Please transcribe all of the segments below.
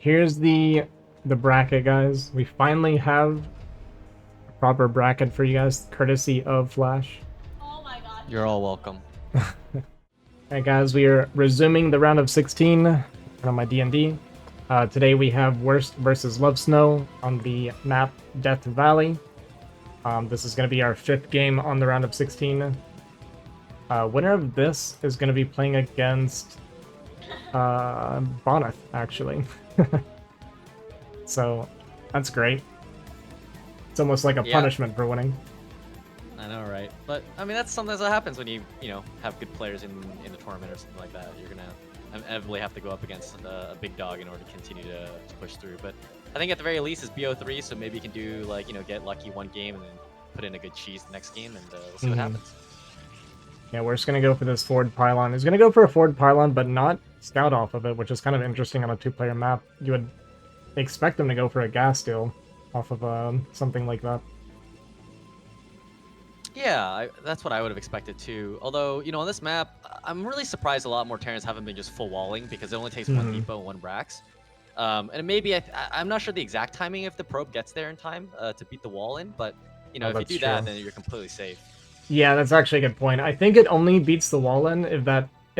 here's the bracket, guys. We finally have a proper bracket for you guys, courtesy of Flash. Oh my god. You're all welcome. Alright, guys, we are resuming the round of 16 on my D&D. Today we have Worst versus Lovesnow on the map Death Valley. This is going to be our 5th game on the round of 16. Winner of this is going to be playing against Boneth, actually. So, that's great. It's almost like a punishment for winning. I know, right? But I mean, that's sometimes that happens when you have good players in the tournament or something like that. You're gonna inevitably have to go up against a big dog in order to continue to push through. But I think at the very least it's BO3, so maybe you can do like get lucky one game and then put in a good cheese the next game, and we'll see what happens. Yeah, we're just gonna go for this forward pylon. He's gonna go for a forward pylon, but not scout off of it, which is kind of interesting on a 2-player map. You would expect him to go for a gas steal off of something like that. Yeah, that's what I would have expected too. Although, on this map, I'm really surprised a lot more Terrans haven't been just full walling, because it only takes one depot and one Brax. And maybe, I'm not sure the exact timing if the probe gets there in time to beat the wall in, but, if you do that, then you're completely safe. Yeah, that's actually a good point. I think it only beats the wall in if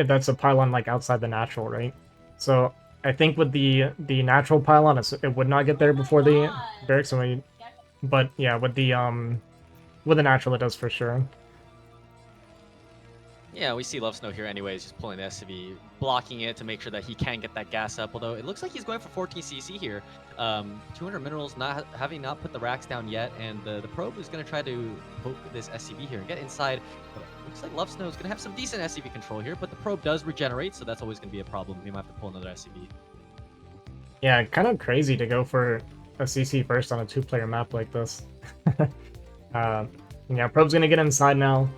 that's a pylon like outside the natural, right? So I think with the natural pylon, it would not get there before the barracks. But yeah, with the natural, it does for sure. Yeah, we see Lovesnow here anyways, just pulling the SCV, blocking it to make sure that he can get that gas up, although it looks like he's going for 14 CC here. 200 minerals, having not put the racks down yet, and the probe is going to try to poke this SCV here and get inside. But it looks like Lovesnow is going to have some decent SCV control here, but the probe does regenerate, so that's always going to be a problem. We might have to pull another SCV. Yeah, kind of crazy to go for a CC first on a 2-player map like this. Yeah, probe's going to get inside now.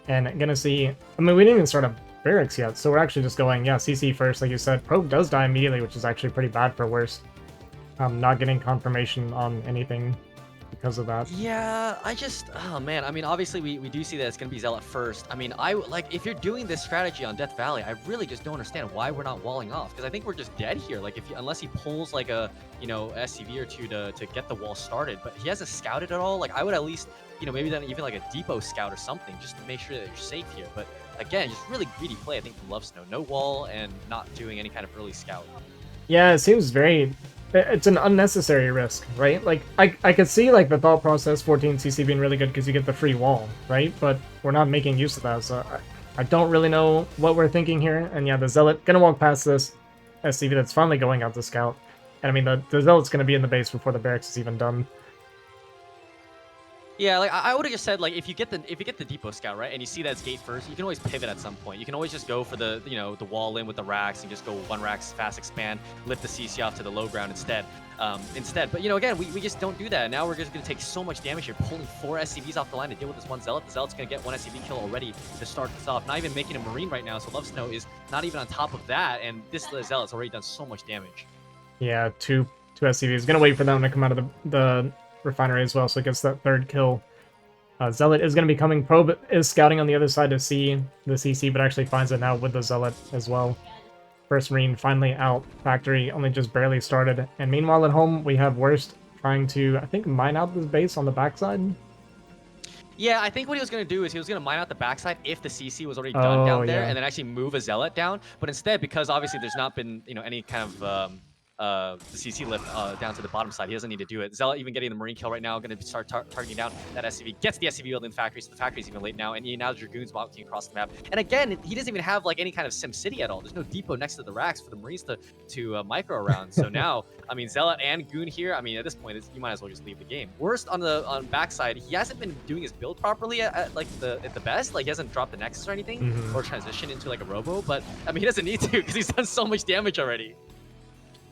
And gonna see, I mean, we didn't even start a barracks yet, so we're actually just going, yeah, CC first, like you said. Probe does die immediately, which is actually pretty bad for worse. Not getting confirmation on anything because of that. Yeah, oh man, I mean, obviously we do see that it's gonna be Zealot first. I mean, if you're doing this strategy on Death Valley, I really just don't understand why we're not walling off, because I think we're just dead here. Like, unless he pulls like a, SCV or two to get the wall started, but he hasn't scouted at all. Like, I would at least, maybe then even like a depot scout or something, just to make sure that you're safe here. But again, just really greedy play, I think, from Lovesnow. No wall and not doing any kind of early scout. Yeah, it seems it's an unnecessary risk, right? Like, I could see, like, the thought process, 14 CC being really good because you get the free wall, right? But we're not making use of that, so I don't really know what we're thinking here. And yeah, the Zealot gonna walk past this SCV that's finally going out to scout. And I mean, the Zealot's gonna be in the base before the barracks is even done. Yeah, like I would have just said, like, if you get the depot scout, right, and you see that it's gate first, you can always pivot at some point. You can always just go for the the wall in with the racks and just go one racks fast expand, lift the CC off to the low ground instead. But again, we just don't do that. Now we're just gonna take so much damage here, pulling 4 SCVs off the line to deal with this one Zealot. The Zealot's gonna get 1 SCV kill already to start this off. Not even making a Marine right now, so Lovesnow is not even on top of that, and this Zealot's already done so much damage. Yeah, two SCVs. Gonna wait for them to come out of the refinery as well, so it gets that 3rd kill. Zealot is going to be coming. Probe is scouting on the other side to see the CC, but actually finds it now with the Zealot as well. First Marine finally out. Factory only just barely started. And meanwhile at home, we have Worst trying to, I think, mine out this base on the backside. Yeah, I think what he was going to do is he was going to mine out the backside if the CC was already done down there, and then actually move a Zealot down. But instead, because obviously there's not been any kind of the CC lift down to the bottom side, he doesn't need to do it. Zealot even getting the Marine kill right now, going to start targeting down that SCV, gets the SCV build in the factory, so the factory's even late now, and now the Dragoon's walking across the map. And again, he doesn't even have like any kind of Sim City at all. There's no depot next to the racks for the Marines to micro around. So now, I mean, Zealot and Goon here, I mean, at this point, you might as well just leave the game. Worst on backside, he hasn't been doing his build properly at the best. Like, he hasn't dropped the Nexus or anything, or transitioned into like a Robo, but I mean, he doesn't need to because he's done so much damage already.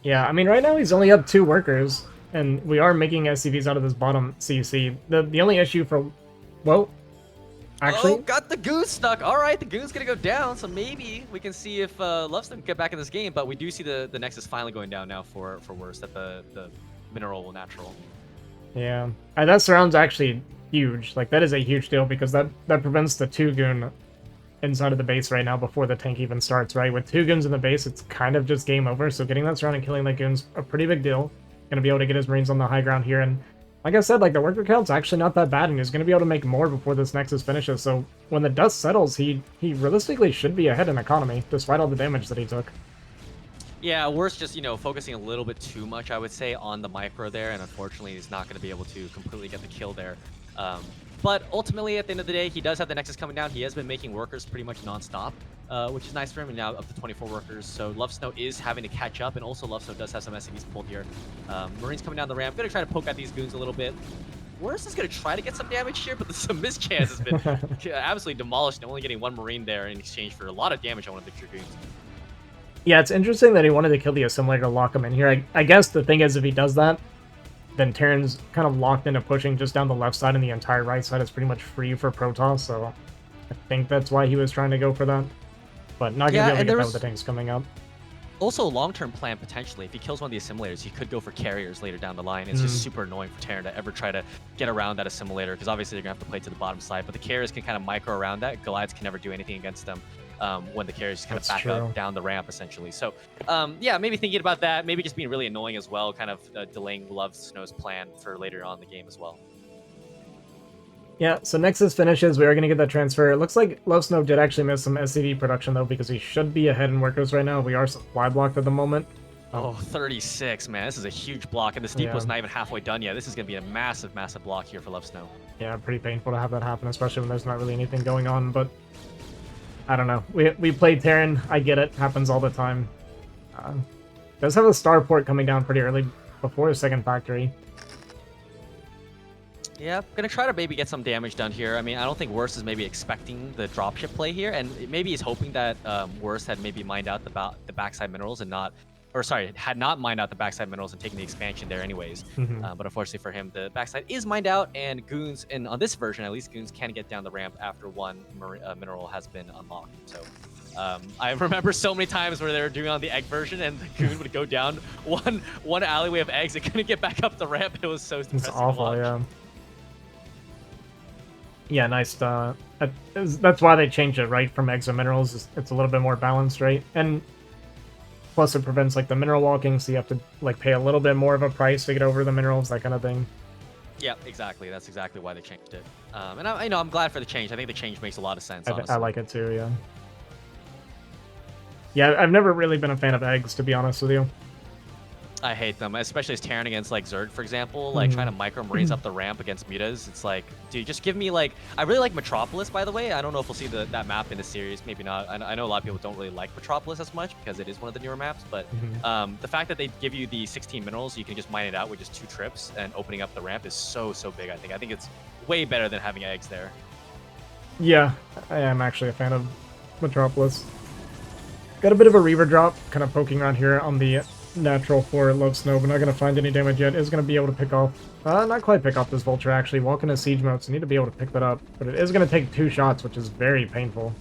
Yeah, I mean, right now he's only up 2 workers, and we are making SCVs out of this bottom CC. The only issue for... Whoa. Actually... Oh, got the Goon stuck. All right, the Goon's going to go down, so maybe we can see if Lovesnow can get back in this game, but we do see the Nexus finally going down now for Worst at the mineral natural. Yeah. That surround's actually huge. Like, that is a huge deal, because that prevents the 2 Goon inside of the base right now before the tank even starts, right? With 2 goons in the base, it's kind of just game over, so getting that surround and killing that goon's a pretty big deal. Gonna be able to get his Marines on the high ground here, and like I said, like, the worker count's actually not that bad, and he's gonna be able to make more before this Nexus finishes, so when the dust settles, he realistically should be ahead in economy, despite all the damage that he took. Yeah, Worst just, you know, focusing a little bit too much, I would say, on the micro there, and unfortunately he's not going to be able to completely get the kill there. But ultimately, at the end of the day, he does have the Nexus coming down. He has been making workers pretty much non-stop, which is nice for him, and now up to 24 workers. So Lovesnow is having to catch up, and also Lovesnow does have some SCVs pulled here. Marines coming down the ramp, going to try to poke at these goons a little bit. Worst is going to try to get some damage here, but the mischance has been absolutely demolished, and only getting 1 Marine there in exchange for a lot of damage on one of the Dragoons. Yeah, it's interesting that he wanted to kill the Assimilator to lock him in here. I guess the thing is, if he does that, then Terran's kind of locked into pushing just down the left side, and the entire right side is pretty much free for Protoss, so I think that's why he was trying to go for that. But not going to be able to get that with the tanks coming up. Also, a long-term plan, potentially. If he kills one of the Assimilators, he could go for carriers later down the line. It's just super annoying for Terran to ever try to get around that Assimilator, because obviously they're going to have to play to the bottom side, but the carriers can kind of micro around that. Goliaths can never do anything against them. When the carriers kind of back up down the ramp, essentially. So, yeah, maybe thinking about that, maybe just being really annoying as well, kind of delaying Lovesnow's plan for later on in the game as well. Yeah, so Nexus finishes, we are going to get that transfer. It looks like Lovesnow did actually miss some SCV production, though, because he should be ahead in workers right now. We are supply blocked at the moment. Oh, 36, man. This is a huge block, and the steep was not even halfway done yet. This is going to be a massive, massive block here for Lovesnow. Yeah, pretty painful to have that happen, especially when there's not really anything going on, but I don't know. We played Terran. I get it. Happens all the time. Does have a starport coming down pretty early before his second factory. Yeah, gonna try to maybe get some damage done here. I mean, I don't think Worst is maybe expecting the dropship play here, and maybe he's hoping that Worst had maybe mined out the backside minerals and not, or sorry, had not mined out the backside minerals and taken the expansion there anyways. But unfortunately for him, the backside is mined out, and goons, and on this version at least, goons can get down the ramp after one mineral has been unlocked. So I remember so many times where they were doing on the egg version, and the goon would go down one alleyway of eggs and couldn't get back up the ramp. It was so depressing. It's awful, yeah. Yeah, nice. That's why they changed it, right? From eggs and minerals, it's a little bit more balanced, right? And plus, it prevents like the mineral walking, so you have to like pay a little bit more of a price to get over the minerals, that kind of thing. Yeah, exactly. That's exactly why they changed it. And I'm glad for the change. I think the change makes a lot of sense. Honestly. I like it too. Yeah. Yeah, I've never really been a fan of eggs, to be honest with you. I hate them, especially as Terran against like Zerg, for example, like trying to micro Marines up the ramp against mutas. It's like, dude, just give me like, I really like Metropolis, by the way. I don't know if we'll see that map in the series, maybe not. I know a lot of people don't really like Metropolis as much because it is one of the newer maps, but the fact that they give you the 16 minerals, you can just mine it out with just 2 trips, and opening up the ramp is so big. I think it's way better than having eggs there. Yeah, I am actually a fan of Metropolis. Got a bit of a Reaver drop, kind of poking around here on the natural for Lovesnow, but not going to find any damage yet. Is going to be able to pick off, not quite pick off this Vulture, actually. Walk into siege mode, so need to be able to pick that up. But it is going to take 2 shots, which is very painful.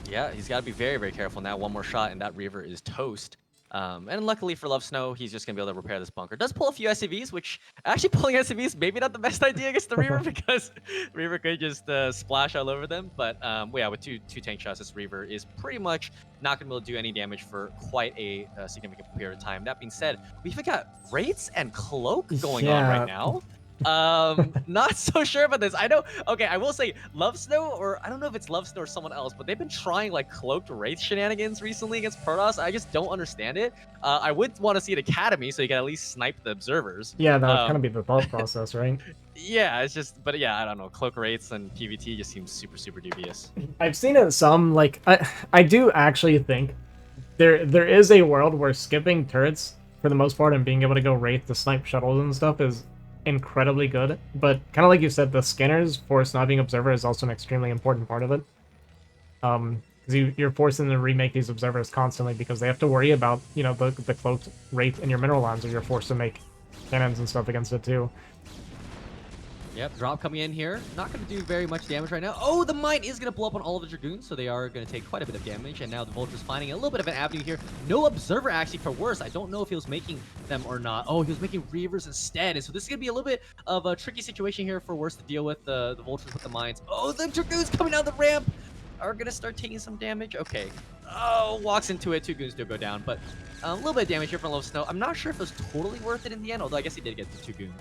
Yeah, he's got to be very careful now. 1 more shot, and that Reaver is toast. And luckily for Lovesnow, he's just going to be able to repair this bunker. Does pull a few SCVs, which actually pulling SCVs maybe not the best idea against the Reaver because Reaver could just splash all over them. But yeah, with two tank shots, this Reaver is pretty much not going to be able to do any damage for quite a significant period of time. That being said, we've got Wraiths and Cloak going on right now. Not so sure about this. I know, okay, I will say Lovesnow, or I don't know if it's Lovesnow or someone else, but they've been trying like cloaked Wraith shenanigans recently against Protoss. I just don't understand it. I would want to see an Academy so you can at least snipe the observers. Yeah, that would kind of be the thought process, right? Yeah, it's just, but yeah, I don't know. Cloak Wraiths and PvT just seems super dubious. I've seen it some, like, I do actually think there is a world where skipping turrets for the most part and being able to go Wraith to snipe shuttles and stuff is incredibly good, but kind of like you said, the scanners for sniping observer is also an extremely important part of it. Because you're forcing them to remake these observers constantly because they have to worry about, you know, the cloaked Wraith in your mineral lands, or you're forced to make cannons and stuff against it too. Yep, drop coming in here. Not going to do very much damage right now. Oh, the mine is going to blow up on all of the Dragoons, so they are going to take quite a bit of damage. And now the Vulture's finding a little bit of an avenue here. No Observer, actually, for worse. I don't know if he was making them or not. Oh, he was making Reavers instead. And so this is going to be a little bit of a tricky situation here for worse to deal with the Vultures with the mines. Oh, the Dragoons coming down the ramp. are gonna start taking some damage. Okay. Oh, walks into it. 2 goons do go down, but a little bit of damage here from Lovesnow. I'm not sure if it was totally worth it in the end, although I guess he did get the 2 goons.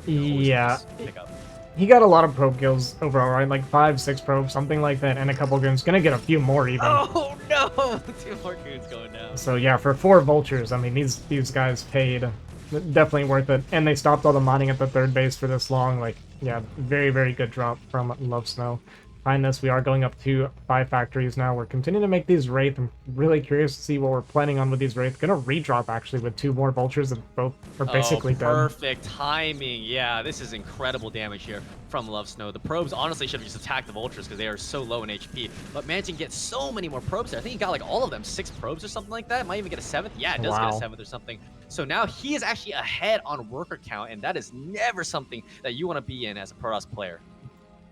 Yeah. Pick up. He got a lot of probe kills overall, right? Like 5, 6 probes, something like that, and a couple goons. Gonna get a few more even. Oh no! 2 more goons going down. So yeah, for 4 vultures, I mean, these guys paid. Definitely worth it. And they stopped all the mining at the 3rd base for this long. Like, yeah, very, very good drop from Lovesnow. Behind this, we are going up to 5 factories now. We're continuing to make these Wraith. I'm really curious to see what we're planning on with these Wraith. Gonna redrop, actually, with 2 more Vultures that both are basically dead. Perfect timing. Yeah, this is incredible damage here from Lovesnow. The probes honestly should have just attacked the Vultures because they are so low in HP. But managing to get so many more probes there. I think he got like all of them. 6 probes or something like that. Might even get a 7th. Yeah, it does get a 7th or something. So now he is actually ahead on worker count, and that is never something that you want to be in as a Protoss player.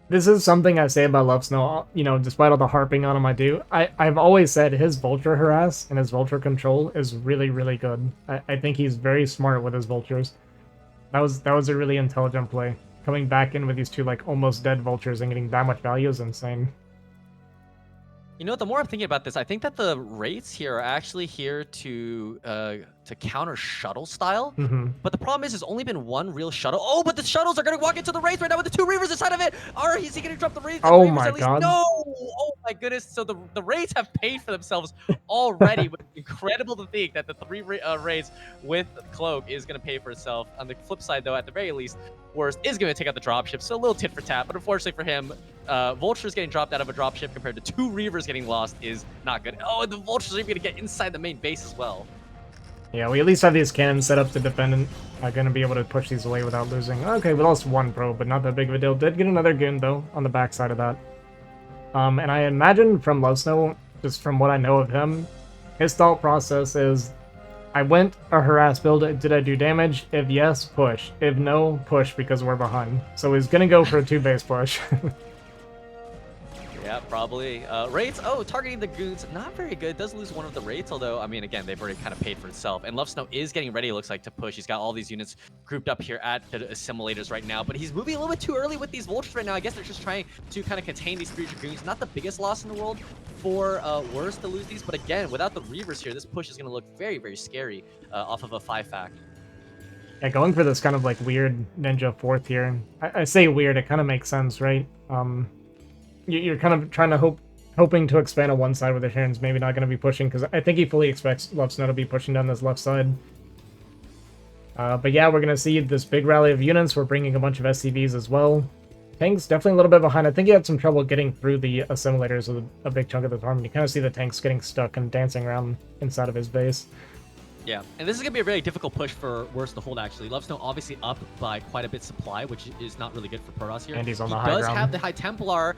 This is something I say about Lovesnow, you know, despite all the harping on him I've always said his Vulture harass and his Vulture control is really, really good. I think he's very smart with his Vultures. That was a really intelligent play. Coming back in with these 2, like, almost dead Vultures and getting that much value is insane. You know, the more I'm thinking about this, I think that the Wraiths here are actually here to counter shuttle style. But the problem is, there's only been 1 real shuttle. Oh, but the shuttles are going to walk into the Wraith right now with the 2 Reavers inside of it. Or is he going to drop the Wraith? Oh my god. No! Oh my goodness. So the Wraiths have paid for themselves already. But incredible to think that the 3 Wraiths with Cloak is going to pay for itself. On the flip side, though, at the very least, Worst is going to take out the dropship. So a little tit for tat. But unfortunately for him, Vultures getting dropped out of a dropship compared to 2 Reavers getting lost is not good. Oh, and the Vultures are even going to get inside the main base as well. Yeah, we at least have these cannons set up to defend and are going to be able to push these away without losing. Okay, we lost 1 probe, but not that big of a deal. Did get another goon, though, on the backside of that. And I imagine from Lovesnow, just from what I know of him, his thought process is, I went a harass build, did I do damage? If yes, push. If no, push because we're behind. So he's going to go for a 2-base push. Yeah, probably. Wraiths, oh, targeting the goons, not very good. Does lose 1 of the Wraiths, although, I mean, again, they've already kind of paid for itself. And Lovesnow is getting ready, it looks like, to push. He's got all these units grouped up here at the assimilators right now, but he's moving a little bit too early with these Vultures right now. I guess they're just trying to kind of contain these 3 Dragoons. Not the biggest loss in the world for Worst to lose these, but again, without the Reavers here, this push is going to look very, very scary off of a 5-fact. Yeah, going for this kind of, like, weird Ninja 4th here. I say weird, it kind of makes sense, right? You're kind of trying to hoping to expand on one side with the Sharon's maybe not going to be pushing, because I think he fully expects Lovesnow to be pushing down this left side. But yeah, we're going to see this big rally of units. We're bringing a bunch of SCVs as well. Tanks definitely a little bit behind. I think he had some trouble getting through the assimilators with a big chunk of the farm. You kind of see the tanks getting stuck and dancing around inside of his base. Yeah, and this is going to be a very difficult push for Worst to hold, actually. Lovesnow obviously up by quite a bit supply, which is not really good for Protoss here. And he's on the high ground. He does have the High Templar.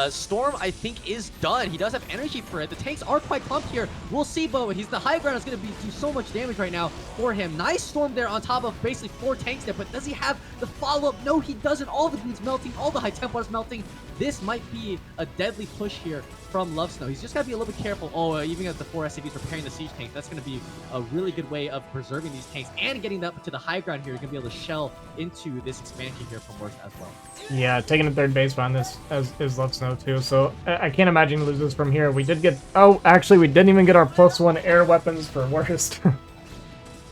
Storm, I think, is done. He does have energy for it. The tanks are quite clumped here. We'll see, but he's the high ground is going to do so much damage right now for him. Nice Storm there on top of basically 4 tanks there, but does he have the follow-up? No, he doesn't. All the goons melting, all the High Templars melting. This might be a deadly push here from Lovesnow. He's just got to be a little bit careful. Oh, even as the 4 SCVs repairing the siege tanks, that's going to be a really good way of preserving these tanks and getting them up to the high ground here. You're going to be able to shell into this expansion here from Worst as well. Yeah, taking a 3rd base on this is Lovesnow too, so I can't imagine he loses from here. We did get... Oh, actually, we didn't even get our +1 air weapons for Worst.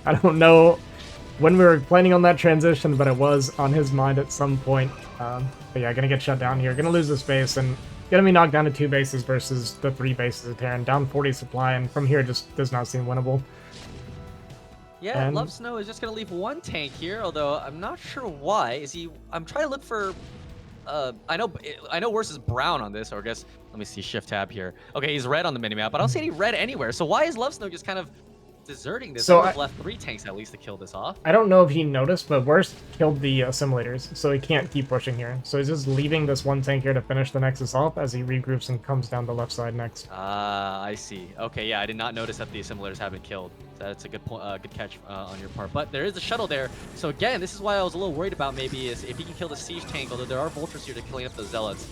I don't know when we were planning on that transition, but it was on his mind at some point. But yeah, gonna get shut down here. Gonna lose this base, and gonna be knocked down to 2 bases versus the 3 bases of Terran. Down 40 supply, and from here just does not seem winnable. Yeah, and Lovesnow is just gonna leave 1 tank here, although I'm not sure why. Is he... I'm trying to look for... I know Worst is brown on this, or I guess... Let me see, shift tab here. Okay, he's red on the minimap, but I don't see any red anywhere. So why is Lovesnow just kind of deserting this? So I've left 3 tanks at least to kill this off. I don't know if he noticed, but Worst killed the assimilators, so he can't keep pushing here. So he's just leaving this 1 tank here to finish the Nexus off as he regroups and comes down the left side next. Ah, I see. Okay, yeah, I did not notice that the assimilators have been killed. So that's a good point, good catch on your part. But there is a shuttle there. So again, this is why I was a little worried about maybe is if he can kill the siege tank, although there are Vultures here to killing up those Zealots.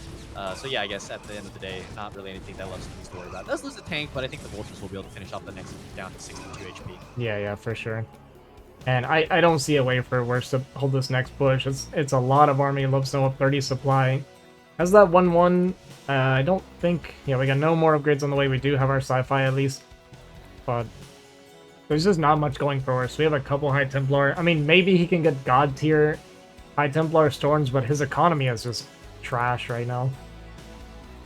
So yeah, I guess at the end of the day, not really anything that Lovesnow needs to worry about. Does lose a tank, but I think the Vultures will be able to finish off the next down to 62 HP. Yeah, for sure. And I don't see a way for Worst to hold this next push. It's a lot of army. Lovesnow up 30 supply. Has that 1-1. I don't think... Yeah, we got no more upgrades on the way. We do have our sci-fi at least. But there's just not much going for us. We have a couple High Templar. I mean, maybe he can get God tier High Templar Storms, but his economy is just trash right now.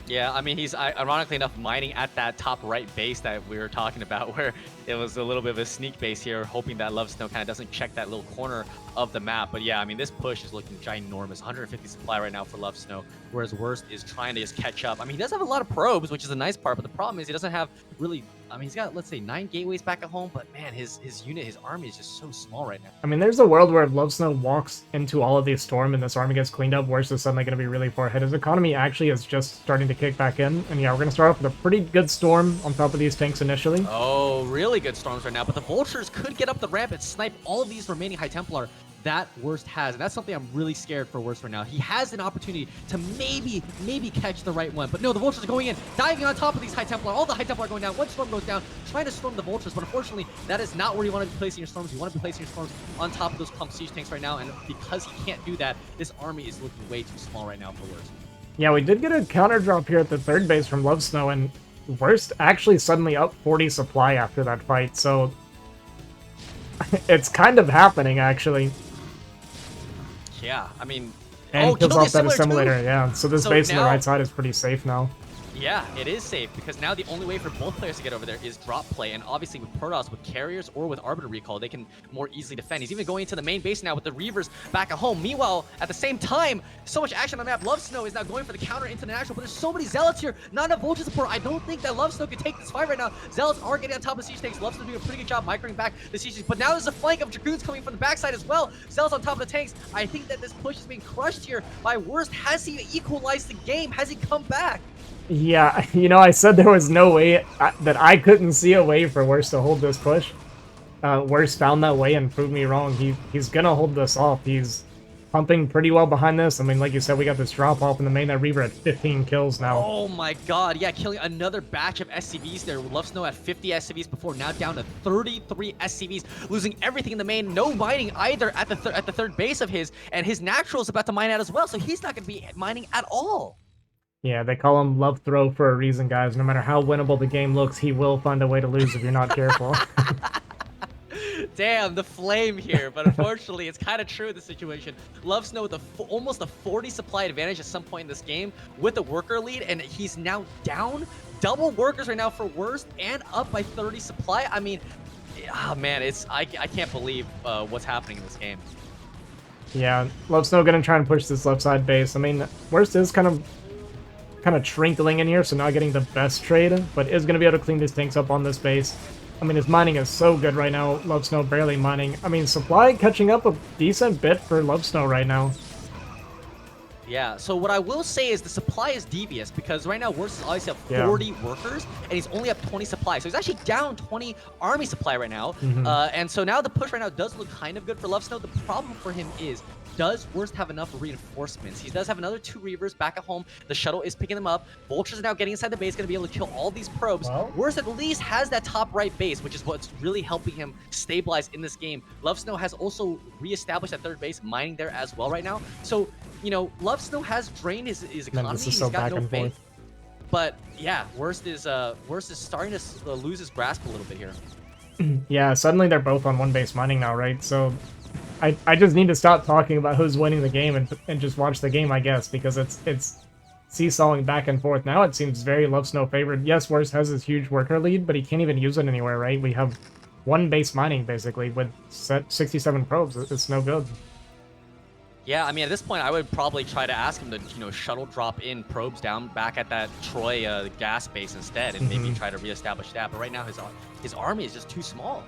Yeah, I mean, he's ironically enough mining at that top right base that we were talking about, where it was a little bit of a sneak base here, hoping that Lovesnow kind of doesn't check that little corner of the map. But yeah, I mean, this push is looking ginormous. 150 supply right now for Lovesnow, whereas Worst is trying to just catch up. I mean, he does have a lot of probes, which is a nice part, but the problem is he doesn't have really... I mean, he's got, let's say, 9 gateways back at home, but man, his unit, his army is just so small right now. I mean, there's a world where if Lovesnow walks into all of these Storm and this army gets cleaned up, Worst is suddenly going to be really far ahead. His economy actually is just starting to kick back in. And yeah, we're going to start off with a pretty good Storm on top of these tanks initially. Oh, really good Storms right now, but the Vultures could get up the ramp and snipe all of these remaining High Templar that Worst has. And that's something I'm really scared for Worst right now. He has an opportunity to maybe catch the right one. But no, the Vultures are going in, diving on top of these High Templar. All the High Templar are going down. One Storm goes down, trying to storm the Vultures. But unfortunately, that is not where you want to be placing your Storms. You want to be placing your Storms on top of those clump siege tanks right now. And because he can't do that, this army is looking way too small right now for Worst. Yeah, we did get a counter drop here at the third base from Lovesnow, and Worst actually suddenly up 40 supply after that fight. So it's kind of happening, actually. Yeah, I mean... And kills off that assimilator, yeah. So this base now, on the right side is pretty safe now. Yeah, it is safe, because now the only way for both players to get over there is drop play, and obviously with Protoss, with Carriers, or with Arbiter Recall, they can more easily defend. He's even going into the main base now with the Reavers back at home. Meanwhile, at the same time, so much action on the map. Lovesnow is now going for the counter into the natural, but there's so many Zealots here, not enough Vulture support. I don't think that Lovesnow can take this fight right now. Zealots are getting on top of siege tanks. Lovesnow doing a pretty good job microing back the siege tanks, but now there's a flank of Dragoons coming from the backside as well. Zealots on top of the tanks. I think that this push is being crushed here by Worst. Has he equalized the game? Has he come back? Yeah, you know, I said there was no way that I couldn't see a way for Worst to hold this push. Worst found that way and proved me wrong. He's gonna hold this off. He's pumping pretty well behind this. I mean, like you said, we got this drop off in the main. That Reaver at 15 kills now. Oh my god, yeah, killing another batch of SCVs there. Lovesnow at 50 SCVs before, now down to 33 SCVs, losing everything in the main. No mining either at the third base of his, and his natural is about to mine out as well, so he's not gonna be mining at all. Yeah, they call him Love Throw for a reason, guys. No matter how winnable the game looks, he will find a way to lose if you're not careful. Damn, the flame here, but unfortunately, it's kind of true in this situation. Lovesnow with almost a 40 supply advantage at some point in this game with a worker lead, and he's now down double workers right now for Worst and up by 30 supply. I mean, oh man, I can't believe what's happening in this game. Yeah, Lovesnow gonna try and push this left side base. I mean, Worst is kind of trinkling in here, so not getting the best trade, but is going to be able to clean these tanks up on this base. I mean, his mining is so good right now. Lovesnow barely mining. I mean, supply catching up a decent bit for Lovesnow right now. Yeah, so what I will say is the supply is devious, because right now Worst is obviously up 40 workers, and he's only up 20 supply. So he's actually down 20 army supply right now. And so now the push right now does look kind of good for Lovesnow. The problem for him is, does Worst have enough reinforcements? He does have another 2 Reavers back at home. The shuttle is picking them up. Vultures are now getting inside the base, going to be able to kill all these probes. Well, Worst at least has that top right base, which is what's really helping him stabilize in this game. Lovesnow has also reestablished that third base, mining there as well right now. So, you know, Lovesnow has drained his economy. He's got no faith. But yeah, Worst is starting to lose his grasp a little bit here. Yeah, suddenly they're both on one base mining now, right? So I just need to stop talking about who's winning the game and just watch the game, I guess, because it's seesawing back and forth. Now it seems very Lovesnow favored. Yes, Worst has his huge worker lead, but he can't even use it anywhere, right? We have one base mining, basically, with 67 probes. It's no good. Yeah, I mean, at this point, I would probably try to ask him to, you know, shuttle drop in probes down back at that Troy gas base instead, and maybe try to reestablish that. But right now, his army is just too small.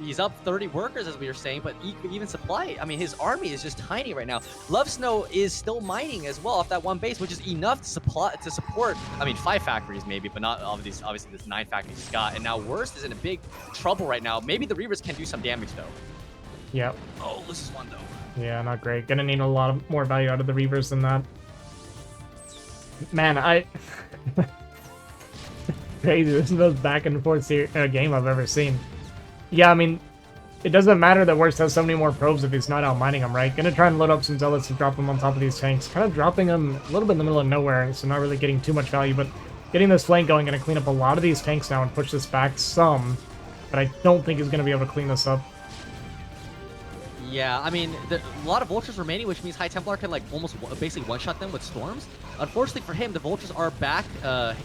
He's up 30 workers, as we were saying, but even supply, I mean, his army is just tiny right now. Lovesnow is still mining as well off that one base, which is enough to support, I mean, 5 factories maybe, but not obviously this 9 factories he's got. And now Worst is in a big trouble right now. Maybe the Reavers can do some damage, though. Yep. Oh, this is one, though. Yeah, not great. Gonna need a lot of more value out of the Reavers than that. Man, crazy. This is the most back and forth game I've ever seen. Yeah, I mean, it doesn't matter that Worst has so many more probes if he's not out mining them, right? Gonna try and load up some Zealots and drop them on top of these tanks. Kind of dropping them a little bit in the middle of nowhere, so not really getting too much value, but getting this flank going, gonna clean up a lot of these tanks now and push this back some, but I don't think he's gonna be able to clean this up. Yeah, I mean, a lot of Vultures remaining, which means High Templar can, like, almost basically one-shot them with Storms. Unfortunately for him, the Vultures are back,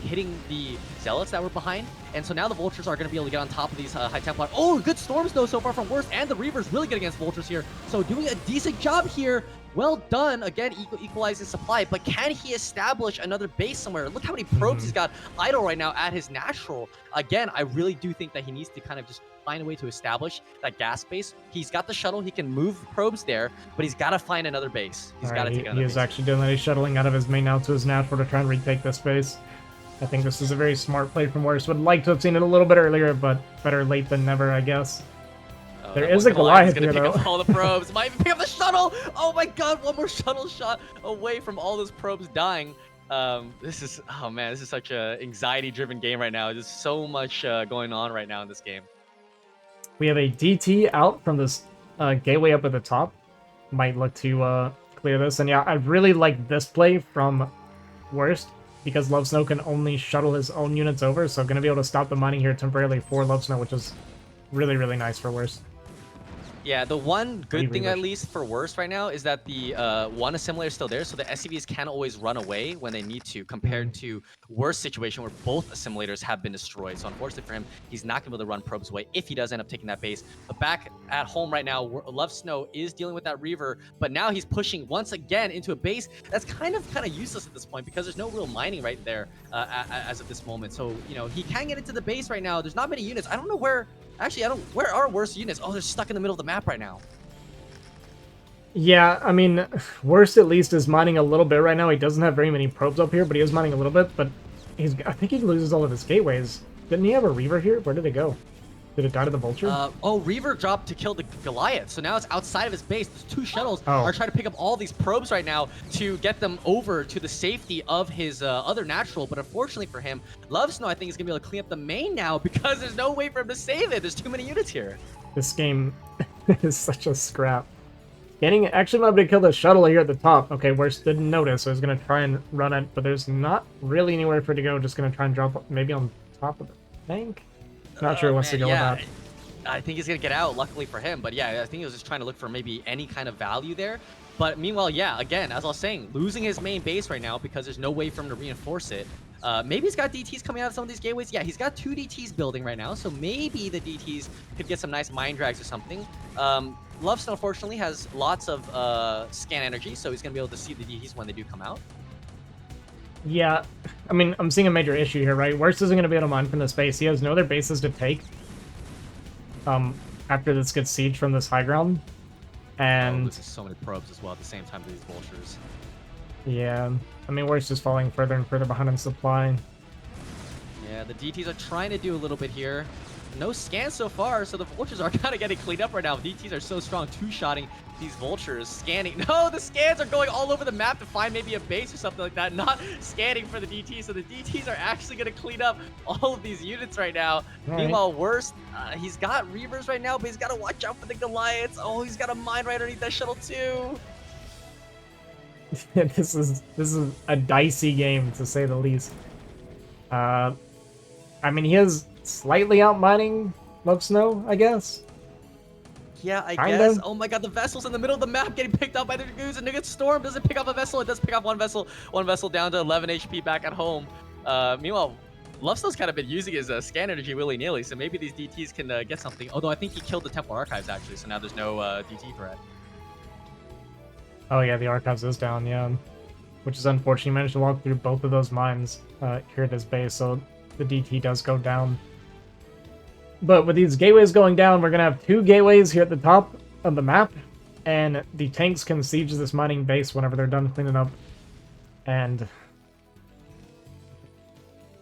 hitting the Zealots that were behind, and so now the Vultures are going to be able to get on top of these High Templar. Oh, good Storms, though, so far from Worst, and the Reaver's really good against Vultures here, so doing a decent job here. Well done. Again, equalizing supply, but can he establish another base somewhere? Look how many probes he's got idle right now at his natural. Again, I really do think that he needs to kind of just find a way to establish that gas base. He's got the shuttle. He can move probes there, but he's got to find another base. He's got to take another base. He is actually doing that. He's shuttling out of his main now to his natural to try and retake this base. I think this is a very smart play from Worst. Would like to have seen it a little bit earlier, but better late than never, I guess. There is a Goliath here, though. Pick up all the probes. Might even pick up the shuttle. Oh my god, one more shuttle shot away from all those probes dying. This is, oh man, this is such a anxiety-driven game right now. There's so much going on right now in this game. We have a DT out from this gateway up at the top. Might look to clear this. And yeah, I really like this play from Worst because Lovesnow can only shuttle his own units over. So going to be able to stop the mining here temporarily for Lovesnow, which is really, really nice for Worst. Yeah, the one good thing, at least, for Worst right now is that the one assimilator is still there, so the SCVs can always run away when they need to, compared to Worst situation where both assimilators have been destroyed. So unfortunately for him, he's not going to be able to run probes away if he does end up taking that base. But back at home right now, Lovesnow is dealing with that Reaver, but now he's pushing once again into a base that's kind of useless at this point because there's no real mining right there as of this moment. So, you know, he can get into the base right now. There's not many units. I don't know where... Actually, where are Worst units? Oh, they're stuck in the middle of the map right now. Yeah, I mean, Worst at least is mining a little bit right now. He doesn't have very many probes up here, but he is mining a little bit. But I think he loses all of his gateways. Didn't he have a Reaver here? Where did it go? Did it die to the Vulture? Oh, Reaver dropped to kill the Goliath. So now it's outside of his base. Those two shuttles are trying to pick up all these probes right now to get them over to the safety of his other natural. But unfortunately for him, Lovesnow, I think, is going to be able to clean up the main now because there's no way for him to save it. There's too many units here. This game is such a scrap. Actually might be able to kill the shuttle here at the top. Okay, Worst didn't notice, so he's going to try and run it. But there's not really anywhere for it to go. Just going to try and drop maybe on top of the tank. Not sure he wants to go with that. I think he's going to get out, luckily for him. But yeah, I think he was just trying to look for maybe any kind of value there. But meanwhile, yeah, again, as I was saying, losing his main base right now because there's no way for him to reinforce it. Maybe he's got DTs coming out of some of these gateways. Yeah, he's got 2 DTs building right now. So maybe the DTs could get some nice mine drags or something. Lovesnow, unfortunately, has lots of scan energy. So he's going to be able to see the DTs when they do come out. Yeah, I mean, I'm seeing a major issue here, right? Worst isn't going to be able to mine from this base. He has no other bases to take after this gets sieged from this high ground. And there's so many probes as well at the same time to these Vultures. Yeah, I mean, Worst is falling further and further behind in supply. Yeah, the DTs are trying to do a little bit here. No scans so far, so the Vultures are kind of getting cleaned up right now. DTs are so strong, two-shotting these Vultures, scanning. No, the scans are going all over the map to find maybe a base or something like that, not scanning for the DTs. So the DTs are actually going to clean up all of these units right now. Meanwhile, Worst, he's got Reavers right now, but he's got to watch out for the Goliaths. Oh, he's got a mine right underneath that shuttle too. This is a dicey game, to say the least. I mean, he is slightly out mining Lovesnow, I guess. Yeah, I guess. Oh my god, the vessel's in the middle of the map getting picked up by the Dragoons, and Nugget Storm doesn't pick up a vessel. It does pick up one vessel. One vessel down to 11 HP back at home. Meanwhile, Lovesnow's kind of been using his scan energy willy-nilly, so maybe these DTs can get something. Although I think he killed the Temple Archives, actually, so now there's no DT threat. Oh yeah, the Archives is down, yeah. Which is unfortunate. He managed to walk through both of those mines here at his base, so the DT does go down. But with these gateways going down, we're going to have 2 gateways here at the top of the map, and the tanks can siege this mining base whenever they're done cleaning up. And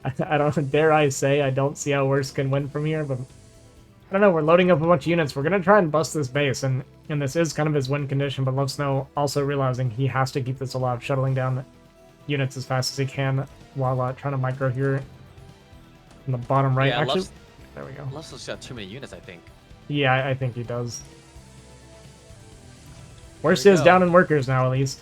I don't dare I say I don't see how Worst can win from here, but I don't know, we're loading up a bunch of units. We're going to try and bust this base, and this is kind of his win condition, but Lovesnow also realizing he has to keep this alive, shuttling down units as fast as he can while trying to micro here in the bottom right. Yeah, actually, there we go. Lovesnow's got too many units, I think. Yeah, I think he does. Worst is down in workers now, at least.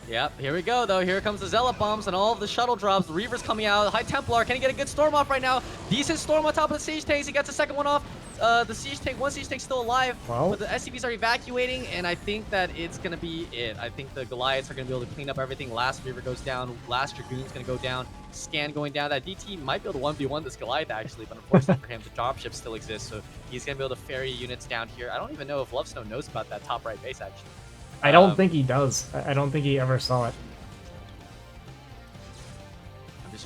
Yep, here we go, though. Here comes the Zealot Bombs and all of the shuttle drops. The Reaver's coming out. High Templar, can he get a good storm off right now? Decent storm on top of the Siege Tanks. He gets the second one off. The Siege Tank, one Siege Tank's still alive, but the SCVs are evacuating, and I think that it's going to be it. I think the Goliaths are going to be able to clean up everything. Last Reaver goes down. Last Dragoon's going to go down. Scan going down. That DT might be able to 1v1 this Goliath, actually, but unfortunately for him, the dropship still exists, so he's going to be able to ferry units down here. I don't even know if Lovesnow knows about that top right base, actually. I don't think he does. I don't think he ever saw it.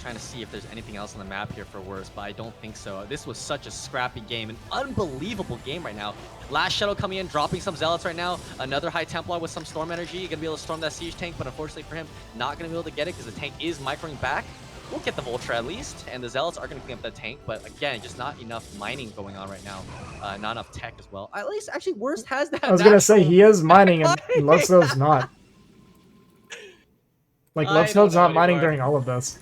Trying to see if there's anything else on the map here for worse, but I don't think so. This was such a scrappy game, an unbelievable game right now. Last shuttle coming in, dropping some Zealots right now. Another High Templar with some storm energy. Gonna be able to storm that Siege Tank, but unfortunately for him, not gonna be able to get it because the tank is microing back. We'll get the Vulture at least, and the Zealots are gonna clean up that tank, but again, just not enough mining going on right now. Not enough tech as well. At least, actually, Worst has that. I was gonna say, he is mining, and Lovesnow's not. Like, Lovesnow's not mining during all of this.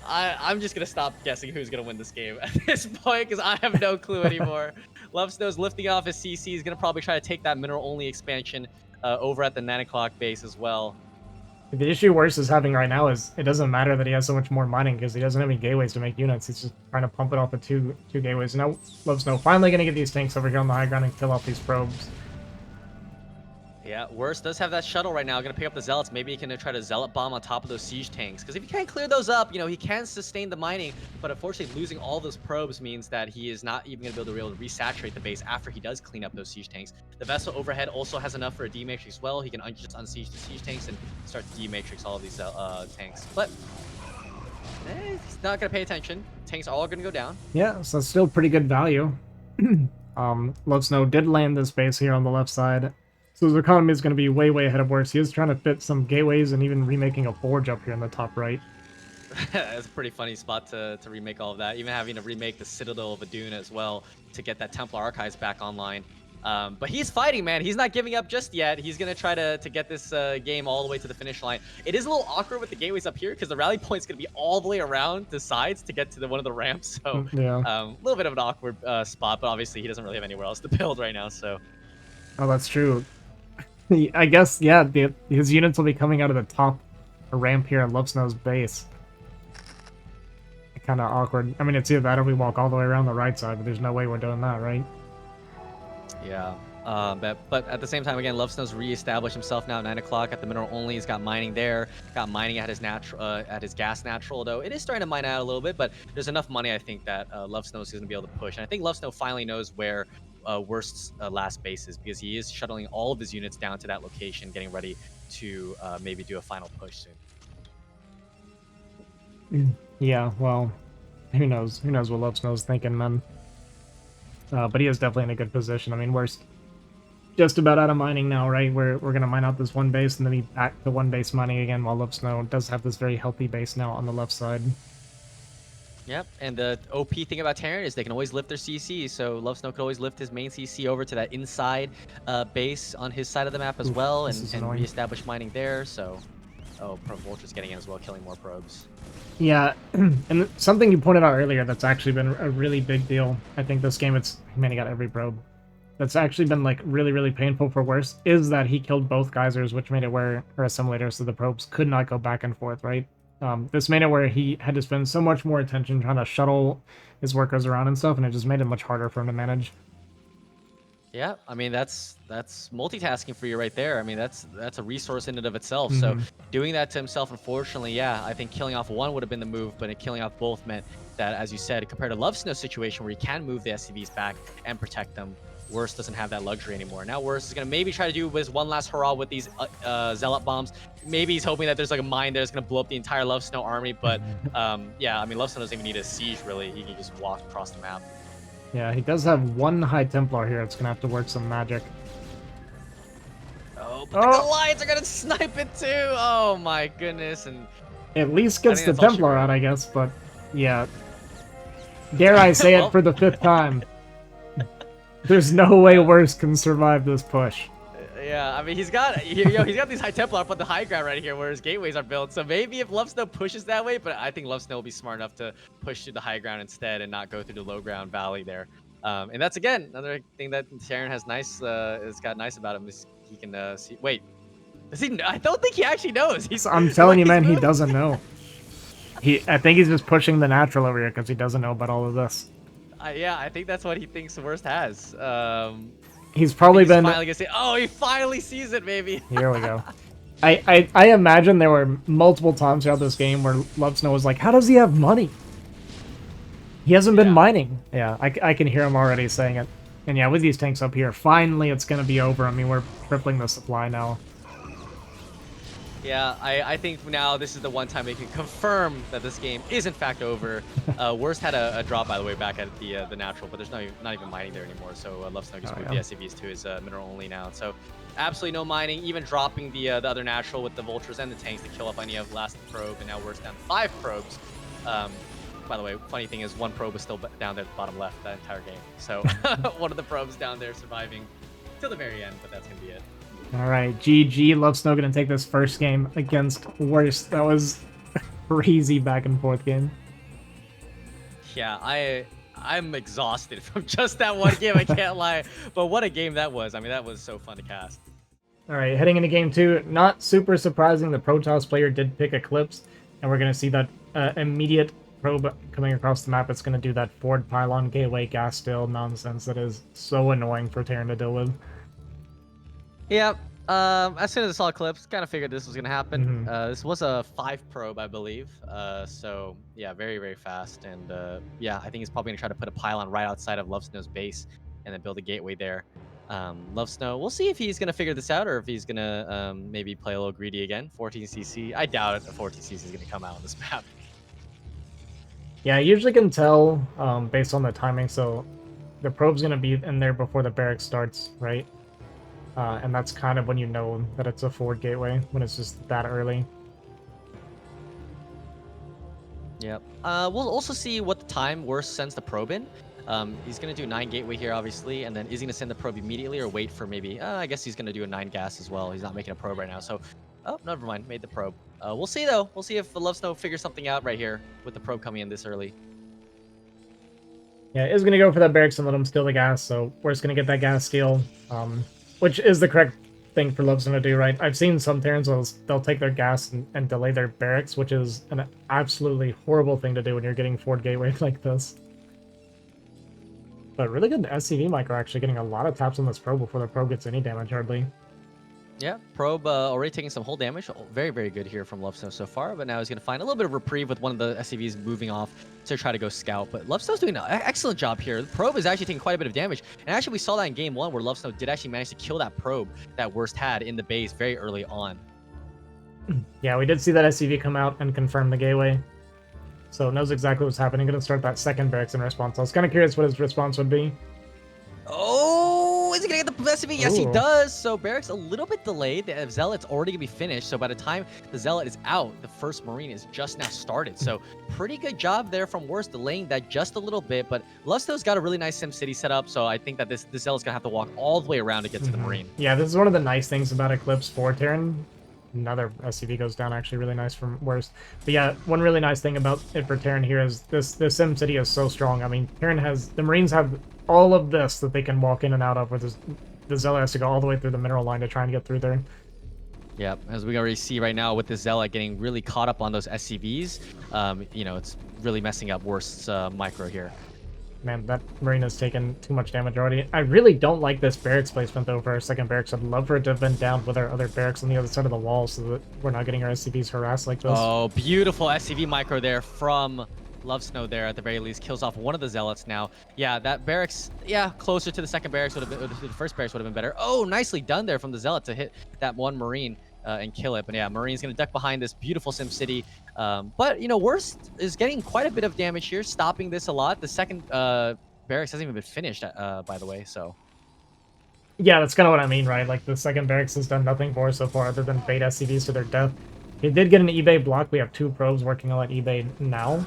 I'm just gonna stop guessing who's gonna win this game at this point because I have no clue anymore. Lovesnow's lifting off his CC. He's gonna probably try to take that mineral only expansion over at the 9 o'clock base as well. The issue Worst is having right now is it doesn't matter that he has so much more mining because he doesn't have any gateways to make units. He's just trying to pump it off of two gateways. Now Lovesnow finally gonna get these tanks over here on the high ground and kill off these probes. Yeah, Worst does have that shuttle right now. Gonna pick up the Zealots. Maybe he can try to Zealot bomb on top of those siege tanks. Because if he can't clear those up, you know, he can sustain the mining. But unfortunately, losing all those probes means that he is not even gonna be able to resaturate the base after he does clean up those siege tanks. The vessel overhead also has enough for a D-matrix as well. He can just unsiege the siege tanks and start to D-matrix all of these tanks. But he's not gonna pay attention. Tanks are all gonna go down. Yeah, so still pretty good value. Lovesnow did land this base here on the left side. So his economy is going to be way, way ahead of Worst. He is trying to fit some gateways and even remaking a forge up here in the top right. That's a pretty funny spot to remake all of that. Even having to remake the Citadel of Adun as well to get that Templar Archives back online. But he's fighting, man. He's not giving up just yet. He's going to try to get this game all the way to the finish line. It is a little awkward with the gateways up here because the rally point's going to be all the way around the sides to get to one of the ramps. So yeah, a little bit of an awkward spot, but obviously he doesn't really have anywhere else to build right now. So. Oh, that's true. I guess, yeah, his units will be coming out of the top ramp here at Lovesnow's base. Kind of awkward. I mean, it's either that or we walk all the way around the right side, but there's no way we're doing that, right? Yeah. But at the same time, again, Lovesnow's reestablished himself now at 9 o'clock at the mineral only. He's got mining there, got mining at his gas natural, though it is starting to mine out a little bit, but there's enough money, I think, that Lovesnow is going to be able to push. And I think Lovesnow finally knows where Worst's last base is because he is shuttling all of his units down to that location, getting ready to maybe do a final push soon. Yeah, well, who knows? Who knows what Lovesnow's thinking, man. But he is definitely in a good position. I mean, Worst just about out of mining now, right? We're gonna mine out this one base and then be back to one base mining again, while Lovesnow does have this very healthy base now on the left side. Yep, and the OP thing about Terran is they can always lift their CC, so Lovesnow could always lift his main CC over to that inside base on his side of the map as well, and reestablish mining there, so... Oh, Vulture's getting in as well, killing more probes. Yeah, and something you pointed out earlier that's actually been a really big deal, I think this game, man, he got every probe. That's actually been, like, really, really painful for Worst, is that he killed both geysers, which made it where her assimilators, so the probes could not go back and forth, right? This made it where he had to spend so much more attention trying to shuttle his workers around and stuff, and it just made it much harder for him to manage. Yeah, I mean, that's multitasking for you right there. I mean, that's a resource in and of itself. So doing that to himself, unfortunately, yeah, I think killing off one would have been the move, but killing off both meant that, as you said, compared to Lovesnow's situation where he can move the SCVs back and protect them, Worst doesn't have that luxury anymore. Now Worst is going to maybe try to do his one last hurrah with these Zealot bombs. Maybe he's hoping that there's like a mine there that's going to blow up the entire Lovesnow army, but yeah, I mean, Lovesnow doesn't even need a siege, really. He can just walk across the map. Yeah, he does have one High Templar here. It's going to have to work some magic. Oh, but the Goliaths are going to snipe it too! Oh my goodness, and... At least gets the Templar out, I guess, but yeah. Dare I say it for the 5th time. There's no way Worst can survive this push. Yeah, I mean, he's got these High Templar up on the high ground right here where his gateways are built. So maybe if Lovesnow pushes that way, but I think Lovesnow will be smart enough to push through the high ground instead and not go through the low ground valley there. And that's again another thing that Terran has got nice about him is he can see. Wait, does he? I don't think he actually knows. He's So I'm the way telling you, he's man, he moving. doesn't know. I think he's just pushing the natural over here because he doesn't know about all of this. Yeah, I think that's what he thinks Worst has. He's probably he's been. finally gonna say, "Oh, he finally sees it, baby." Here we go. I imagine there were multiple times throughout this game where Lovesnow was like, "How does he have money? He hasn't been mining." Yeah, I can hear him already saying it. And yeah, with these tanks up here, finally it's gonna be over. I mean, we're tripling the supply now. Yeah, I think now this is the one time they can confirm that this game is in fact over. Worst had a drop, by the way, back at the natural, but there's not even mining there anymore. So Lovesnow just moved the SCVs to his mineral only now. So absolutely no mining, even dropping the other natural with the vultures and the tanks to kill up any of last probe, and now Worst down 5 probes. By the way, funny thing is one probe is still down there at the bottom left that entire game. So one of the probes down there surviving till the very end, but that's gonna be it. All right, GG. Lovesnow gonna take this first game against Worst. That was a crazy back and forth game. Yeah, I'm exhausted from just that one game. I can't lie, but what a game that was. I mean, that was so fun to cast. All right, heading into game 2. Not super surprising. The Protoss player did pick Eclipse, and we're gonna see that immediate probe coming across the map. It's gonna do that forward pylon gateway gas still nonsense that is so annoying for Terran to deal with. Yeah. As soon as I saw Eclipse, kind of figured this was gonna happen. This was a 5 probe, I believe. So yeah, very very fast, and yeah, I think he's probably gonna try to put a pylon right outside of Lovesnow's base and then build a gateway there. Lovesnow, we'll see if he's gonna figure this out or if he's gonna maybe play a little greedy again. 14cc. I doubt it. A 14cc is gonna come out on this map. Yeah, I usually can tell based on the timing. So the probe's gonna be in there before the barracks starts, right? And that's kind of when you know that it's a forward gateway, when it's just that early. Yep. We'll also see what the time Worst sends the probe in. He's going to do 9 gateway here, obviously, and then is he going to send the probe immediately or wait for maybe... I guess he's going to do a 9 gas as well. He's not making a probe right now, so... Oh, never mind. Made the probe. We'll see, though. We'll see if Lovesnow figures something out right here with the probe coming in this early. Yeah, is going to go for that barracks and let him steal the gas, so Worst going to get that gas steal. Which is the correct thing for Lovesnow to do, right? I've seen some Terrans, they'll take their gas and delay their barracks, which is an absolutely horrible thing to do when you're getting forward gateway like this. But really good SCV micro, actually getting a lot of taps on this probe before the probe gets any damage, hardly. Yeah, probe already taking some hull damage. Very, very good here from Lovesnow so far. But now he's going to find a little bit of reprieve with one of the SCVs moving off to try to go scout. But Lovesnow's doing an excellent job here. The probe is actually taking quite a bit of damage. And actually, we saw that in game 1 where Lovesnow did actually manage to kill that probe that Worst had in the base very early on. Yeah, we did see that SCV come out and confirm the gateway. So knows exactly what's happening. Going to start that second barracks in response. I was kind of curious what his response would be. Oh, is he going to get the SCV? Yes, he Ooh. does. So barracks a little bit delayed. The Zealot's already going to be finished. So by the time the Zealot is out, the first Marine is just now started. So pretty good job there from Worst, delaying that just a little bit. But Lovesnow's got a really nice SimCity set up. So I think that this Zealot's going to have to walk all the way around to get to the Marine. Yeah, this is one of the nice things about Eclipse for Terran. Another SCV goes down, actually really nice from Worst. But yeah, one really nice thing about it for Terran here is this SimCity is so strong. I mean, Terran has... The Marines have all of this that they can walk in and out of, where the Zealot has to go all the way through the mineral line to try and get through there. Yep, as we already see right now with the Zealot getting really caught up on those SCVs, you know, it's really messing up Worst's micro here. Man, that Marine has taken too much damage already. I really don't like this barracks placement, though, for our second barracks. I'd love for it to have been down with our other barracks on the other side of the wall so that we're not getting our SCVs harassed like this. Oh, beautiful SCV micro there from Lovesnow there, at the very least. Kills off one of the Zealots now. Yeah, that barracks, yeah, closer to the second barracks would have been, or the first barracks would have been better. Oh, nicely done there from the Zealot to hit that one Marine and kill it. But yeah, Marine's going to duck behind this beautiful SimCity. But, you know, Worst is getting quite a bit of damage here, stopping this a lot. The second barracks hasn't even been finished, by the way, so... Yeah, that's kind of what I mean, right? Like, the second barracks has done nothing for us so far other than bait SCVs to their death. He did get an eBay block. We have 2 probes working on that eBay now.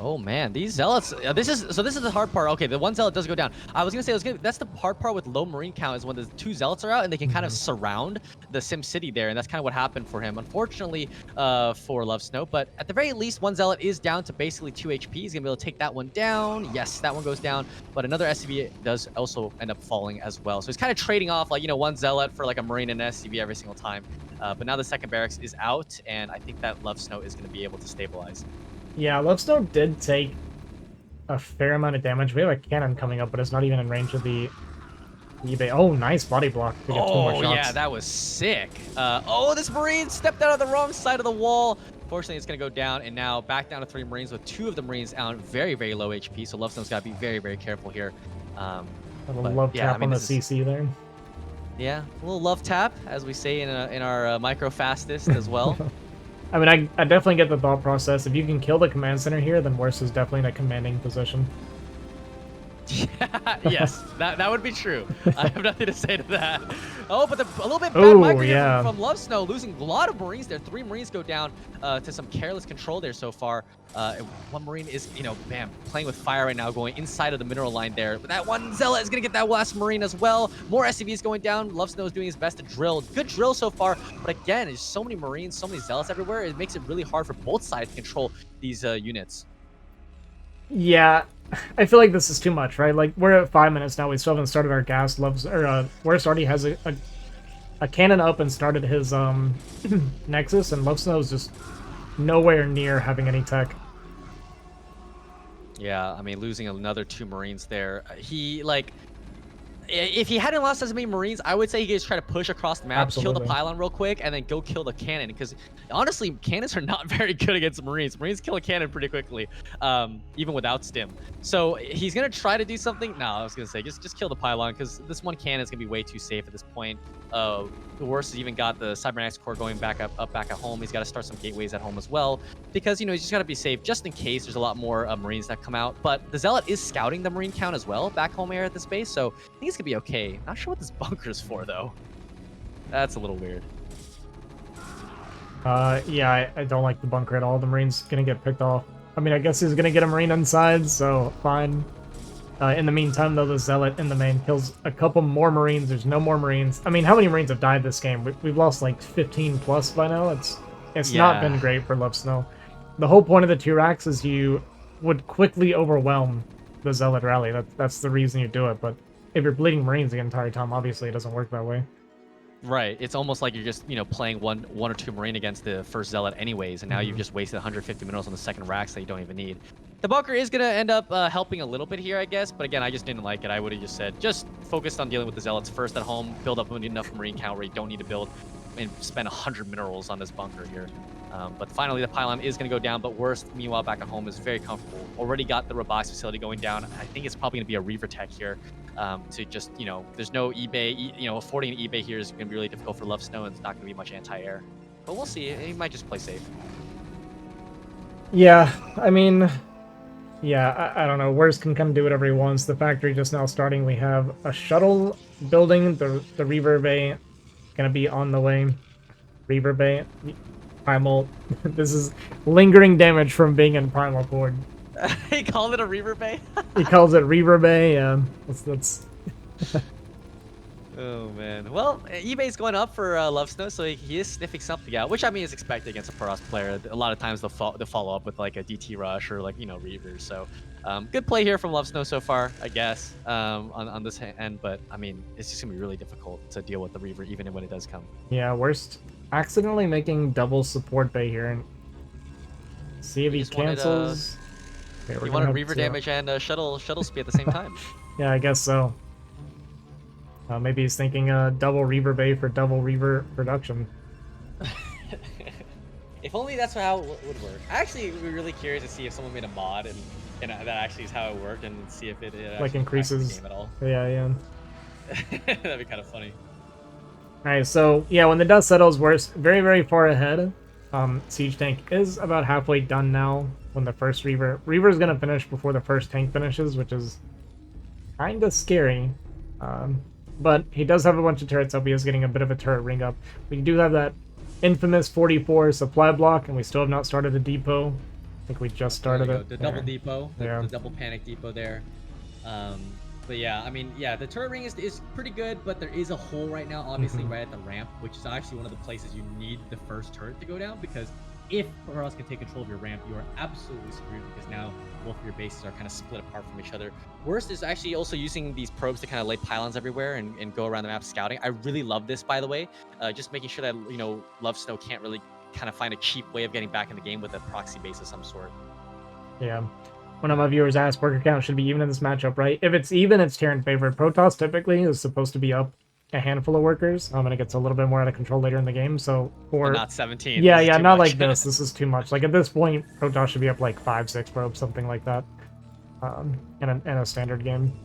Oh man, these zealots. This is the hard part. Okay, the one zealot does go down. I was gonna say that's the hard part with low marine count is when the 2 zealots are out and they can kind of surround the Sim City there, and that's kind of what happened for him. Unfortunately, for Lovesnow, but at the very least, one zealot is down to basically 2 HP. He's gonna be able to take that one down. Yes, that one goes down, but another SCV does also end up falling as well. So he's kind of trading off like one zealot for like a marine and an SCV every single time. But now the second barracks is out, and I think that Lovesnow is gonna be able to stabilize. Yeah, Lovesnow did take a fair amount of damage. We have a cannon coming up, but it's not even in range of the eBay. Oh, nice body block to get 2 more shots. Yeah, that was sick. Oh, this Marine stepped out of the wrong side of the wall. Fortunately, it's going to go down, and now back down to 3 Marines with 2 of the Marines out very, very low HP, so Lovesnow's got to be very, very careful here. A little love tap on the CC there. Yeah, a little love tap, as we say in our micro fastest as well. I mean, I definitely get the thought process. If you can kill the command center here, then Worst is definitely in a commanding position. Yes, that would be true. I have nothing to say to that. Oh, but a little bit bad micro from Lovesnow, losing a lot of Marines there. 3 Marines go down to some careless control there so far. 1 Marine is, bam, playing with fire right now, going inside of the mineral line there. But that one Zealot is going to get that last Marine as well. More SCVs going down. Lovesnow is doing his best to drill. Good drill so far. But again, there's so many Marines, so many Zealots everywhere. It makes it really hard for both sides to control these units. Yeah, I feel like this is too much, right? Like, we're at 5 minutes now. We still haven't started our gas. Worst already has a cannon up and started his Nexus, and Lovesnow is just nowhere near having any tech. Yeah, I mean, losing another 2 Marines there. If he hadn't lost as many Marines, I would say he could just try to push across the map, kill the pylon real quick, and then go kill the cannon. Because honestly, cannons are not very good against Marines. Marines kill a cannon pretty quickly, even without stim. So he's gonna try to do something. No, I was gonna say just kill the pylon, because this one cannon is gonna be way too safe at this point. The Worst has even got the Cybernetics core going back at home. He's got to start some gateways at home as well, because he's just got to be safe just in case there's a lot more Marines that come out. But the Zealot is scouting the Marine count as well back home here at this base, so I think it's gonna be okay. Not sure what this bunker is for though. That's a little weird. Yeah, I don't like the bunker at all. The Marine's gonna get picked off. I mean, I guess he's gonna get a Marine inside, so fine. In the meantime, though, the Zealot in the main kills a couple more Marines. There's no more Marines. I mean, how many Marines have died this game? We've lost like 15 plus by now. It's not been great for Lovesnow. The whole point of the 2 racks is you would quickly overwhelm the Zealot rally. That's the reason you do it. But if you're bleeding Marines the entire time, obviously it doesn't work that way. Right. It's almost like you're just, playing one or two Marine against the first Zealot anyways, and now you've just wasted 150 minerals on the second racks that you don't even need. The bunker is going to end up helping a little bit here, I guess, but again, I just didn't like it. I would have just said, just focused on dealing with the Zealots first at home, build up enough Marine count where you don't need to build and spend 100 minerals on this bunker here. But finally, the pylon is going to go down, but Worst, meanwhile, back at home is very comfortable. Already got the robotics facility going down. I think it's probably going to be a Reaver tech here to just, there's no eBay, affording an eBay here is going to be really difficult for Lovesnow, and it's not going to be much anti-air. But we'll see. He might just play safe. Yeah, I mean, yeah, I don't know. Worst can come do whatever he wants. The factory just now starting. We have a shuttle building. The Reaver Bay going to be on the way. Reaver Bay. Primal. This is lingering damage from being in Primal Ford. He called it a Reaver Bay? He calls it Reaver Bay, yeah. That's... Oh, man. Well, eBay's going up for Lovesnow, so he is sniffing something out, which I mean is expected against a Protoss player. A lot of times they'll follow up with like a DT rush or like, Reavers. So good play here from Lovesnow so far, I guess, on this end. But I mean, it's just going to be really difficult to deal with the Reaver even when it does come. Yeah, Worst accidentally making double support bay here. And see if he cancels. You wanted Reaver damage and shuttle speed at the same time. Yeah, I guess so. Maybe he's thinking double Reaver Bay for double Reaver production. If only that's how it would work. Actually, we're really curious to see if someone made a mod and that actually is how it worked, and see if it like increases the game at all. Yeah. That'd be kind of funny. Alright, so yeah, when the dust settles, we're very, very far ahead. Siege tank is about halfway done now. When the first Reaver is gonna finish before the first tank finishes, which is kind of scary. But he does have a bunch of turrets up. He is getting a bit of a turret ring up. We do have that infamous 44 supply block, and we still have not started a depot. think we just started it. The double depot, yeah. the double panic depot there. But yeah, I mean, yeah, the turret ring is pretty good, but there is a hole right now, obviously, right at the ramp, which is actually one of the places you need the first turret to go down, because if Parados can take control of your ramp, you are absolutely screwed, because now both of your bases are kind of split apart from each other. Worst is actually also using these probes to kind of lay pylons everywhere and go around the map scouting. I really love this, by the way. Just making sure that, you know, Lovesnow can't really kind of find a cheap way of getting back in the game with a proxy base of some sort. Yeah. One of my viewers asked, worker count should be even in this matchup, right? If it's even, it's Terran favorite. Protoss typically is supposed to be up a handful of workers, and it gets a little bit more out of control later in the game. So for but not 17. Yeah, not like this. This is too much. Like at this point, Protoss should be up like 5-6 probes, something like that, in a standard game.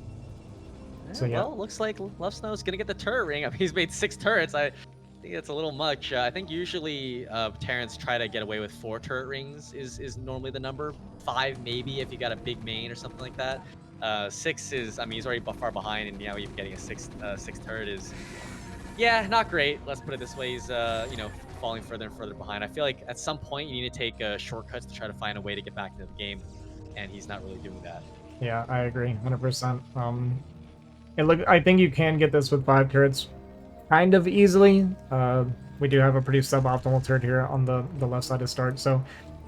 Yeah, so yeah. Well, looks like Lovesnow is gonna get the turret ring. I mean, he's made 6 turrets. I think that's a little much. I think usually Terrans try to get away with 4 turret rings is normally the number. 5 maybe if you got a big main or something like that. 6 is, I mean, he's already far behind, and now even getting a 6 turret is, yeah, not great. Let's put it this way. He's you know, falling further and further behind. I feel like at some point you need to take shortcuts to try to find a way to get back into the game, and he's not really doing that. Yeah, I agree, 100%. I think you can get this with 5 turrets kind of easily. We do have a pretty suboptimal turret here on the left side to start, so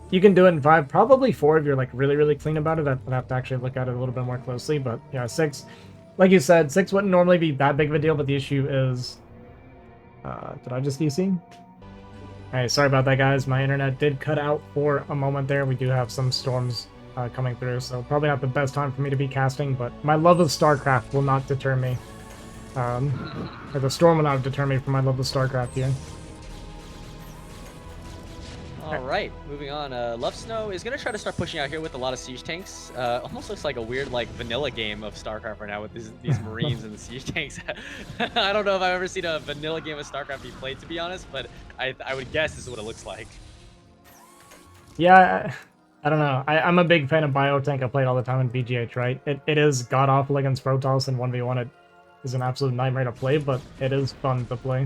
you can do it in 5, probably 4 if you're like really clean about it. I'd have to actually look at it a little bit more closely, but yeah, 6, like you said, 6 wouldn't normally be that big of a deal, but the issue is, did I just DC? Hey, sorry about that, guys. My internet did cut out for a moment there. We do have some storms coming through, so probably not the best time for me to be casting, but my love of StarCraft will not deter me. Or the storm will not deter me from my love of StarCraft here. All right, moving on. Lovesnow is going to try to start pushing out here with a lot of siege tanks. Almost looks like a weird, like, vanilla game of StarCraft right now with these Marines and the siege tanks. I don't know if I've ever seen a vanilla game of StarCraft be played, to be honest, but I would guess this is what it looks like. Yeah, I don't know. I'm a big fan of Biotank. I play it all the time in BGH, right? It is god-awful against Protoss, and 1v1 it is an absolute nightmare to play, but it is fun to play.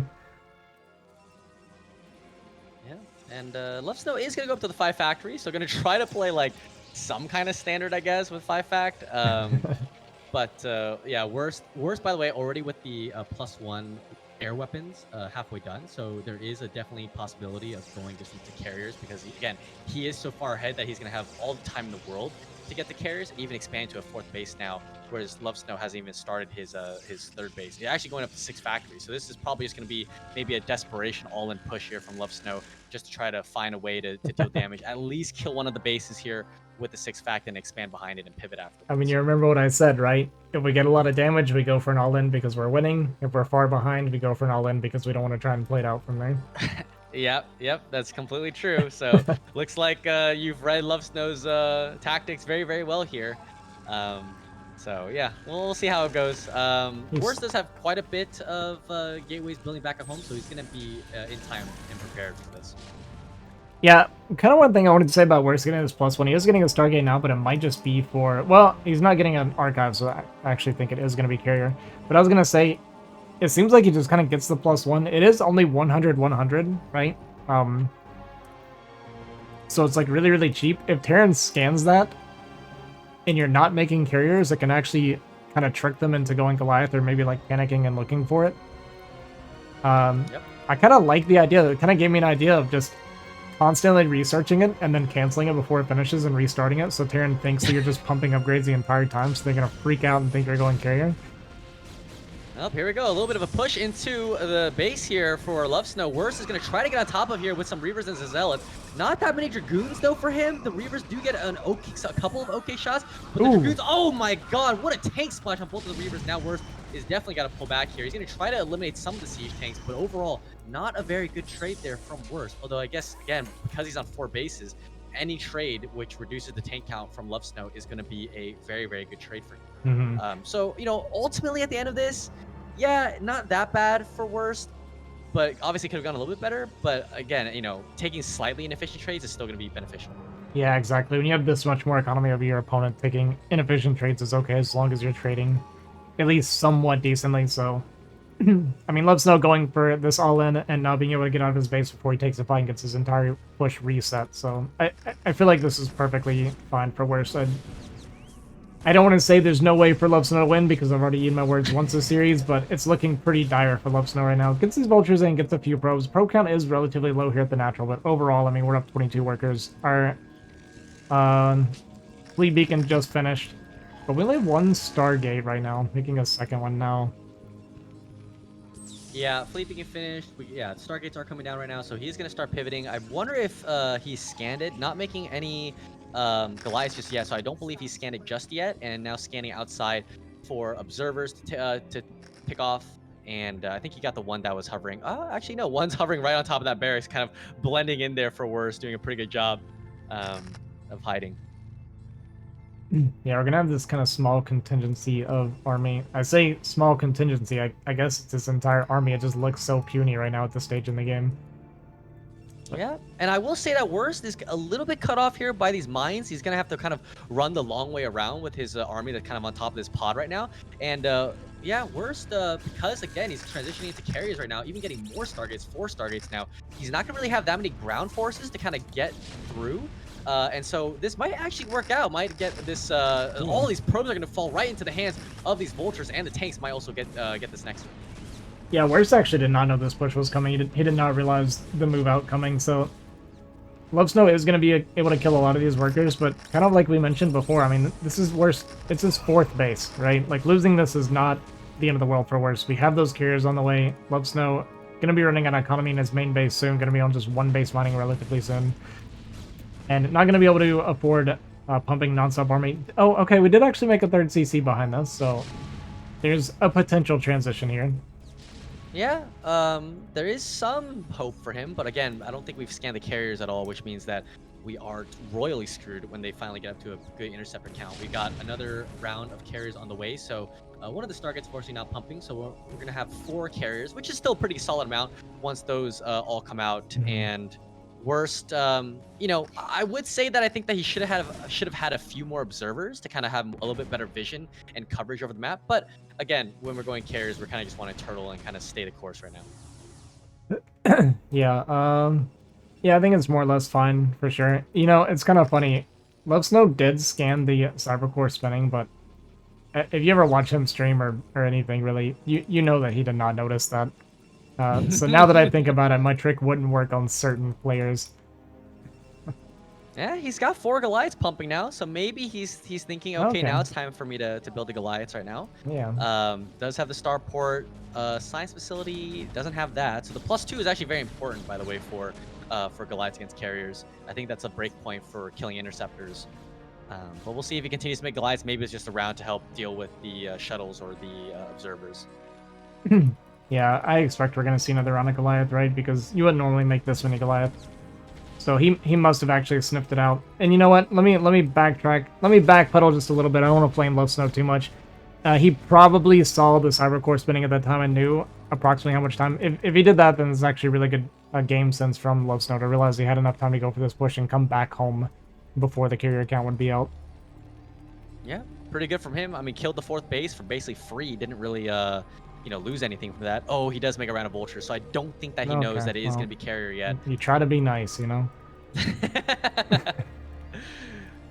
And Lovesnow is going to go up to the 5 factory, so going to try to play like some kind of standard, I guess, with 5 fact. But yeah, worst by the way, already with the +1 air weapons halfway done. So there is a definitely possibility of going just into carriers, because again, he is so far ahead that he's going to have all the time in the world to get the carriers, and even expand to a 4th base now, whereas Lovesnow hasn't even started his 3rd base. He's actually going up to 6 factories, so this is probably just going to be maybe a desperation all-in push here from Lovesnow, just to try to find a way to deal damage, at least kill one of the bases here with the 6 fact and expand behind it and pivot after. I mean, you remember what I said, right? If we get a lot of damage, we go for an all-in because we're winning. If we're far behind, we go for an all-in because we don't want to try and play it out from there. Yep, that's completely true. So looks like you've read Lovesnow's tactics very well here. So yeah, we'll see how it goes. Worst does have quite a bit of gateways building back at home, so he's going to be in time and prepared for this. Yeah, kind of one thing I wanted to say about Worst getting this +1. He is getting a Stargate now, but it might just be for... Well, he's not getting an Archive, so I actually think it is going to be Carrier. But I was going to say, it seems like he just kind of gets the +1. It is only 100-100, right? So it's like really cheap. If Terran scans that, and you're not making carriers, it can actually kind of trick them into going Goliath, or maybe like panicking and looking for it. Yep. I kind of like the idea. It kind of gave me an idea of just constantly researching it and then canceling it before it finishes and restarting it, so Terran thinks that you're just pumping upgrades the entire time, so they're gonna freak out and think you're going carrier. Well, here we go. A little bit of a push into the base here for Lovesnow. Worst is going to try to get on top of here with some Reavers and Zealots. Not that many Dragoons, though, for him. The Reavers do get a couple of okay shots, but the Dragoons, oh my god, what a tank splash on both of the Reavers. Now Worst is definitely got to pull back here. He's going to try to eliminate some of the siege tanks, but overall, not a very good trade there from Worst. Although I guess, again, because he's on 4 bases, any trade which reduces the tank count from Lovesnow is going to be a very good trade for him. So, you know, ultimately at the end of this, yeah, not that bad for Worst, but obviously could have gone a little bit better. But again, you know, taking slightly inefficient trades is still going to be beneficial. Yeah, exactly. When you have this much more economy over your opponent, taking inefficient trades is okay as long as you're trading at least somewhat decently. So I mean, Lovesnow going for this all-in and now being able to get out of his base before he takes a fight and gets his entire push reset. So I feel like this is perfectly fine for Worst. I don't want to say there's no way for Lovesnow to win because I've already eaten my words once this series, but it's looking pretty dire for Lovesnow right now. Gets these vultures in, gets a few probes. Probe count is relatively low here at the natural, but overall, I mean, we're up 22 workers. Our fleet beacon just finished, but we only have one Stargate right now, making a second one now. Yeah, fleet beacon finished. Yeah, Stargates are coming down right now, so he's gonna start pivoting. I wonder if he's scanned it, not making any Goliaths just yet, so I don't believe he's scanned it just yet, and now scanning outside for observers to pick off. And I think he got the one that was hovering. Actually, no, one's hovering right on top of that barracks, kind of blending in there for Worst, doing a pretty good job of hiding. Yeah, we're gonna have this kind of small contingency of army. I say small contingency, I guess it's this entire army. It just looks so puny right now at this stage in the game. Yeah, and I will say that Worst is a little bit cut off here by these mines. He's gonna have to kind of run the long way around with his army that's kind of on top of this pod right now. And yeah, Worst, because again he's transitioning into carriers right now, even getting more Stargates, 4 Stargates now. He's not gonna really have that many ground forces to kind of get through. And so this might actually work out. Might get this. All these probes are gonna fall right into the hands of these vultures, and the tanks might also get this next one. Yeah, Worst actually did not know this push was coming. He did not realize the move out coming, so Lovesnow is going to be able to kill a lot of these workers, but kind of like we mentioned before, I mean, this is Worst. It's his 4th base, right? Like, losing this is not the end of the world for Worst. We have those carriers on the way. Lovesnow going to be running out of economy in his main base soon, going to be on just 1 base mining relatively soon. And not going to be able to afford pumping non-stop army. Oh, okay, we did actually make a 3rd CC behind this, so there's a potential transition here. Yeah, there is some hope for him, but again, I don't think we've scanned the carriers at all, which means that we are royally screwed when they finally get up to a good interceptor count. We got another round of carriers on the way, so one of the Stargates fortunately not pumping, so we're going to have 4 carriers, which is still a pretty solid amount once those all come out. And Worst, you know, I would say that I think that he should have had a few more observers to kind of have a little bit better vision and coverage over the map. But again, when we're going carriers, we're kind of just want to turtle and kind of stay the course right now. Yeah, I think it's more or less fine for sure. You know, it's kind of funny. Lovesnow did scan the Cybercore spinning, but if you ever watch him stream or anything really, you know that he did not notice that. So now that I think about it, my trick wouldn't work on certain players. Yeah, he's got 4 Goliaths pumping now, so maybe he's thinking, okay, now it's time for me to build the Goliaths right now. Yeah. Does have the starport, science facility doesn't have that, so the +2 is actually very important, by the way, for Goliaths against carriers. I think that's a break point for killing interceptors. But we'll see if he continues to make Goliaths. Maybe it's just around to help deal with the shuttles or the observers. Yeah, I expect we're going to see another round of Goliath, right? Because you wouldn't normally make this many Goliath. So he must have actually sniffed it out. And you know what? Let me backtrack. Let me backpedal just a little bit. I don't want to flame Lovesnow too much. He probably saw the Cybercore spinning at that time and knew approximately how much time. If he did that, then it's actually really good game sense from Lovesnow to realize he had enough time to go for this push and come back home before the carrier count would be out. Yeah, pretty good from him. I mean, killed the 4th base for basically free. Didn't really you know, lose anything from that. Oh, he does make a round of vultures, so I don't think that he knows that it is going to be carrier yet. You try to be nice, you know?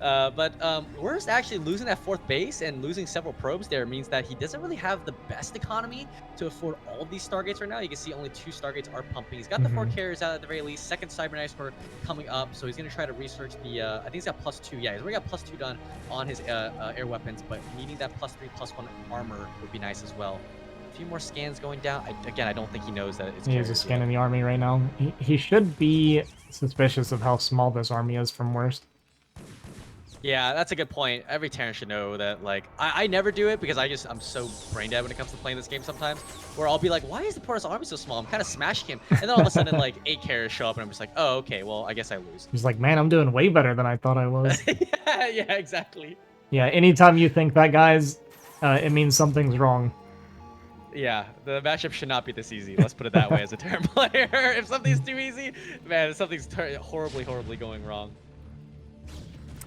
But Worst actually losing that 4th base and losing several probes there means that he doesn't really have the best economy to afford all of these Stargates right now. You can see only 2 Stargates are pumping. He's got the 4 carriers out at the very least. 2nd Cyberknife coming up, so he's going to try to research the, I think he's got +2. Yeah, he's already got +2 done on his air weapons, but needing that +3, +1 armor would be nice as well. A few more scans going down. Again, I don't think he knows that it's He's just scanning the army right now. He should be suspicious of how small this army is from Worst. Yeah, that's a good point. Every Terran should know that, like, I never do it because I'm so brain dead when it comes to playing this game sometimes, where I'll be like, why is the Portis army so small? I'm kind of smashing him. And then all of a sudden, like, 8 carriers show up and I'm just like, oh, okay, well, I guess I lose. He's like, man, I'm doing way better than I thought I was. Yeah, exactly. Yeah, anytime you think that, guys, it means something's wrong. Yeah, the matchup should not be this easy. Let's put it that way as a Terran player. If something's too easy, man, something's horribly going wrong.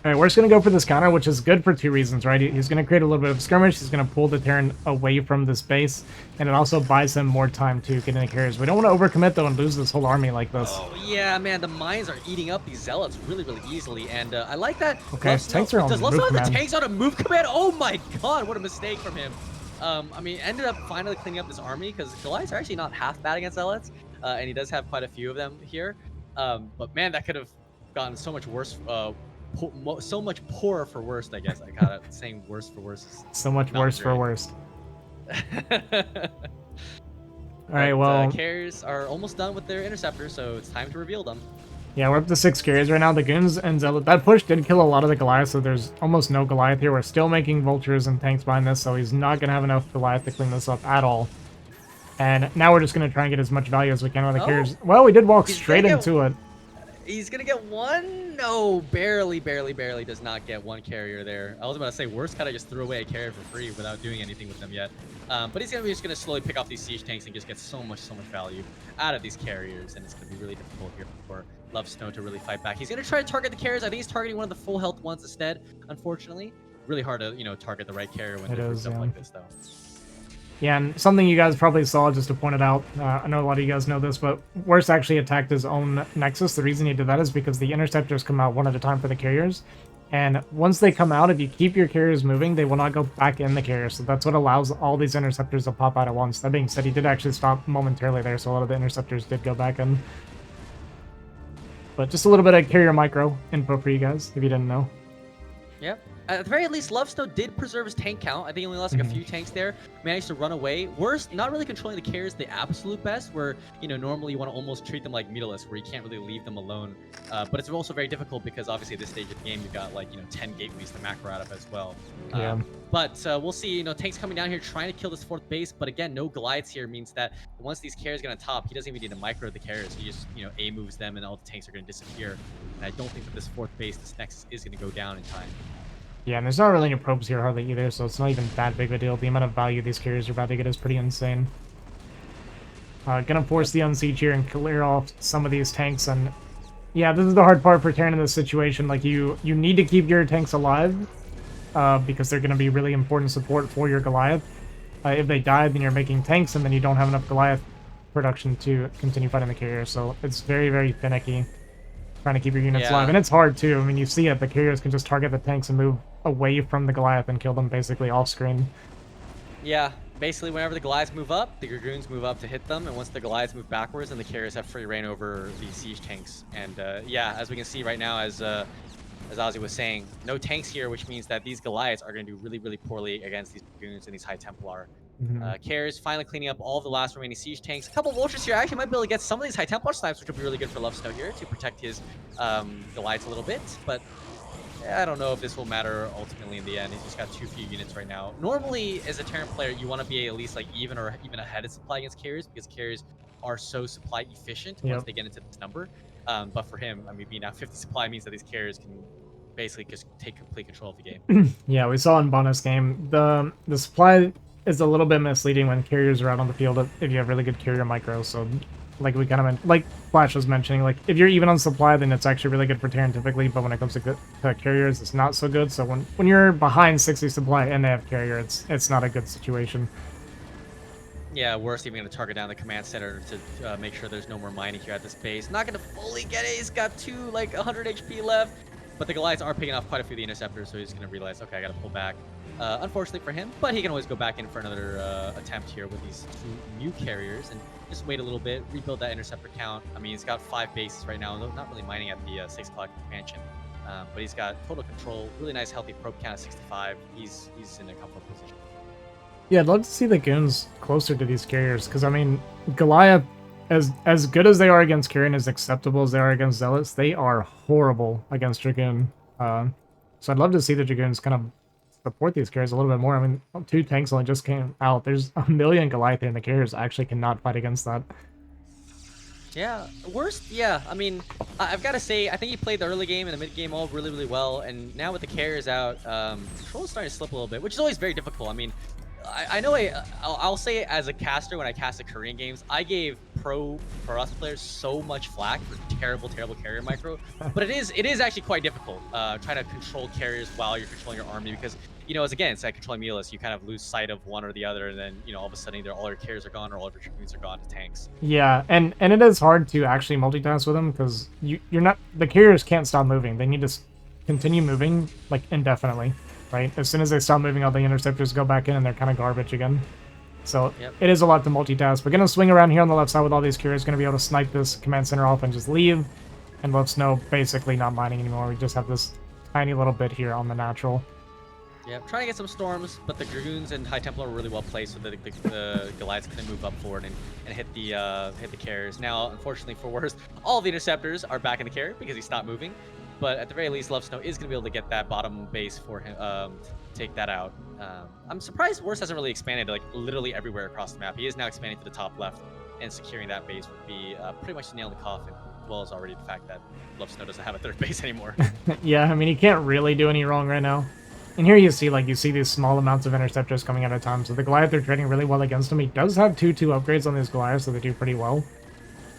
All right, we're just going to go for this counter, which is good for two reasons, right? He's going to create a little bit of skirmish. He's going to pull the Terran away from this base, and it also buys him more time to get into carriers. We don't want to overcommit, though, and lose this whole army like this. Oh, yeah, man. The mines are eating up these zealots really, really easily, and I like that. Okay, tanks are on does move Lovesnow have command. the tanks on a move command? Oh, my God. What a mistake from him. I mean, ended up finally cleaning up this army because Goliaths are actually not half bad against zealots, and he does have quite a few of them here. But, man, that could have gotten so much worse. So much poorer for worst, I guess. I got it. Saying worse for worse is so much worse for worst. All right, But, well, carriers are almost done with their interceptors, so it's time to reveal them. yeah, we're up to 6 carriers right now. The goons and zealot. That push did kill a lot of the Goliath, so there's almost no Goliath here. We're still making vultures and tanks behind this, so he's not gonna have enough Goliath to clean this up at all. And now we're just gonna try and get as much value as we can with the carriers. Well, we did walk straight into it. He's gonna get one? No, barely does not get one carrier there. I was about to say, worst kind of just threw away a carrier for free without doing anything with them yet. But he's just gonna slowly pick off these siege tanks and just get so much value out of these carriers, and it's gonna be really difficult here for Lovesnow to really fight back. He's gonna try to target the carriers. I think he's targeting one of the full health ones instead, unfortunately. Really hard to, target the right carrier when there's stuff like this, though. Yeah, and something you guys probably saw, just to point it out, I know a lot of you guys know this, but Worst actually attacked his own Nexus. The reason he did that is because the interceptors come out one at a time for the carriers. And once they come out, if you keep your carriers moving, they will not go back in the carrier. So that's what allows all these interceptors to pop out at once. That being said, he did actually stop momentarily there, so a lot of the interceptors did go back in. But just a little bit of carrier micro info for you guys, if you didn't know. Yep. At the very least, Lovesnow did preserve his tank count. I think he only lost like a few tanks there. Managed to run away. Worst, not really controlling the carriers the absolute best, where, normally you want to almost treat them like meterless, where you can't really leave them alone. But it's also very difficult because obviously at this stage of the game, you've got 10 gateways to macro out of as well. Yeah. But we'll see, tanks coming down here trying to kill this 4th base. But again, no Goliaths here means that once these carriers get on top, he doesn't even need to micro the carriers. He just, A moves them and all the tanks are going to disappear. And I don't think that this 4th base, this Nexus, is going to go down in time. Yeah, and there's not really any probes here hardly either, so it's not even that big of a deal. The amount of value these carriers are about to get is pretty insane. Gonna force the unsiege here and clear off some of these tanks, and yeah, this is the hard part for Terran in this situation. Like, you need to keep your tanks alive, because they're gonna be really important support for your Goliath. If they die, then you're making tanks, and then you don't have enough Goliath production to continue fighting the carrier, so it's very, very finicky trying to keep your units alive. And it's hard too. I mean, you see it, the carriers can just target the tanks and move away from the Goliath and kill them basically off screen. Yeah, basically whenever the Goliaths move up, the Dragoons move up to hit them, and once the Goliaths move backwards, then the carriers have free reign over the siege tanks. And yeah, as we can see right now, as Ozzy was saying, no tanks here, which means that these Goliaths are going to do really, really poorly against these Dragoons and these High Templar. Carriers finally cleaning up all of the last remaining siege tanks. A couple vultures here actually might be able to get some of these High Templar snipes, which will be really good for Lovesnow here to protect his Goliaths a little bit. But I don't know if this will matter ultimately in the end. He's just got too few units right now. Normally, as a Terran player, you want to be at least even or even ahead of supply against carriers, because carriers are so supply efficient once they get into this number. But for him, I mean, being at 50 supply means that these carriers can basically just take complete control of the game. Yeah, we saw in bonus game, the supply is a little bit misleading when carriers are out on the field if you have really good carrier micro. So like we kind of like Flash was mentioning, like if you're even on supply, then it's actually really good for Terran typically, but when it comes to carriers, it's not so good. So when you're behind 60 supply and they have carrier, it's not a good situation. Yeah, worse, even going to target down the command center to make sure there's no more mining here at this base. Not going to fully get it. He's got 100 HP left. But the Goliaths are picking off quite a few of the interceptors, so he's going to realize, okay, I got to pull back. Unfortunately for him, but he can always go back in for another attempt here with these 2 new carriers and just wait a little bit, rebuild that interceptor count. I mean, he's got 5 bases right now, not really mining at the 6 o'clock expansion, but he's got total control, really nice healthy probe count at 65. He's in a comfortable position. Yeah, I'd love to see the goons closer to these carriers, because I mean, Goliath, as good as they are against carrier and as acceptable as they are against zealots, they are horrible against Dragoon. So I'd love to see the Dragoons kind of support these carriers a little bit more. I mean, 2 tanks only just came out. There's a million Goliath here, and the carriers actually cannot fight against that. Yeah, worst, yeah. I mean, I've got to say, I think he played the early game and the mid game all really, really well. And now with the carriers out, control is starting to slip a little bit, which is always very difficult. I mean, I know I'll say as a caster, when I cast the Korean games, I gave pro us players so much flack for terrible carrier micro, but it is actually quite difficult trying to control carriers while you're controlling your army, because it's like controlling Meatless, you kind of lose sight of one or the other, and then all of a sudden either all your carriers are gone or all of your Dragoons are gone to tanks. Yeah, and it is hard to actually multitask with them because you're not, the carriers can't stop moving. They need to continue moving like indefinitely, right? As soon as they stop moving, all the interceptors go back in and they're kind of garbage again. So It is a lot to multitask. We're gonna swing around here on the left side with all these carriers, gonna be able to snipe this command center off and just leave. And Lovesnow basically not mining anymore. We just have this tiny little bit here on the natural. Yeah, trying to get some storms, but the Dragoons and High Templar were really well placed, so the Goliaths couldn't move up forward and hit the carriers. Now, unfortunately for worse, all the interceptors are back in the carrier because he stopped moving. But at the very least, Lovesnow is going to be able to get that bottom base for him, take that out. I'm surprised Worst hasn't really expanded like literally everywhere across the map. He is now expanding to the top left, and securing that base would be pretty much the nail in the coffin, as well as already the fact that Lovesnow doesn't have a third base anymore. Yeah, I mean, he can't really do any wrong right now. And here you see these small amounts of interceptors coming at a time. So the Goliath are trading really well against him. He does have 2/2 upgrades on these Goliaths, so they do pretty well.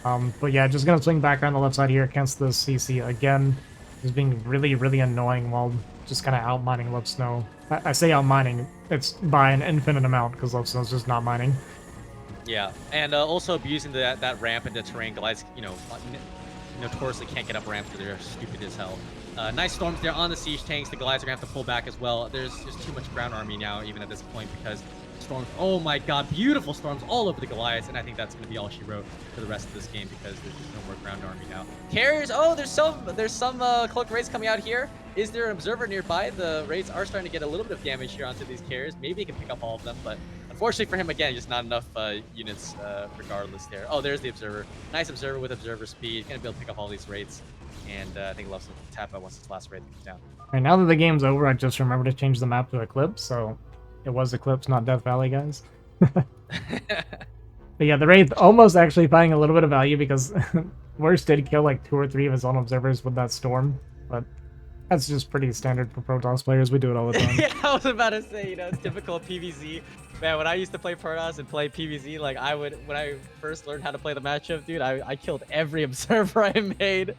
But yeah, just gonna swing back around the left side here against the CC again. Just being really, really annoying while just kind of out-mining Lovesnow. I say out-mining, it's by an infinite amount because Lovesnow's just not mining. Yeah, and also abusing that ramp into terrain. Goliaths, notoriously can't get up ramps because they're stupid as hell. Nice storms there on the siege tanks. The Goliaths are going to have to pull back as well. There's just too much ground army now, even at this point, because storms, oh my god, beautiful storms all over the Goliaths, and I think that's going to be all she wrote for the rest of this game because there's just no more ground army now. Carriers, oh, there's some cloak raids coming out here. Is there an observer nearby? The raids are starting to get a little bit of damage here onto these carriers. Maybe he can pick up all of them, but unfortunately for him, again, just not enough units regardless there. Oh, there's the observer. Nice observer with observer speed. Going to be able to pick up all these raids. And I think Lovesnow will tap out once his last raid comes down. Alright, now that the game's over, I just remembered to change the map to Eclipse, so it was Eclipse, not Death Valley, guys. But yeah, the raid almost actually finding a little bit of value because Worst did kill like 2 or 3 of his own observers with that storm, but that's just pretty standard for Protoss players. We do it all the time. Yeah, I was about to say, it's typical PvZ. Man, when I used to play Protoss and play PvZ, like when I first learned how to play the matchup, dude, I killed every observer I made.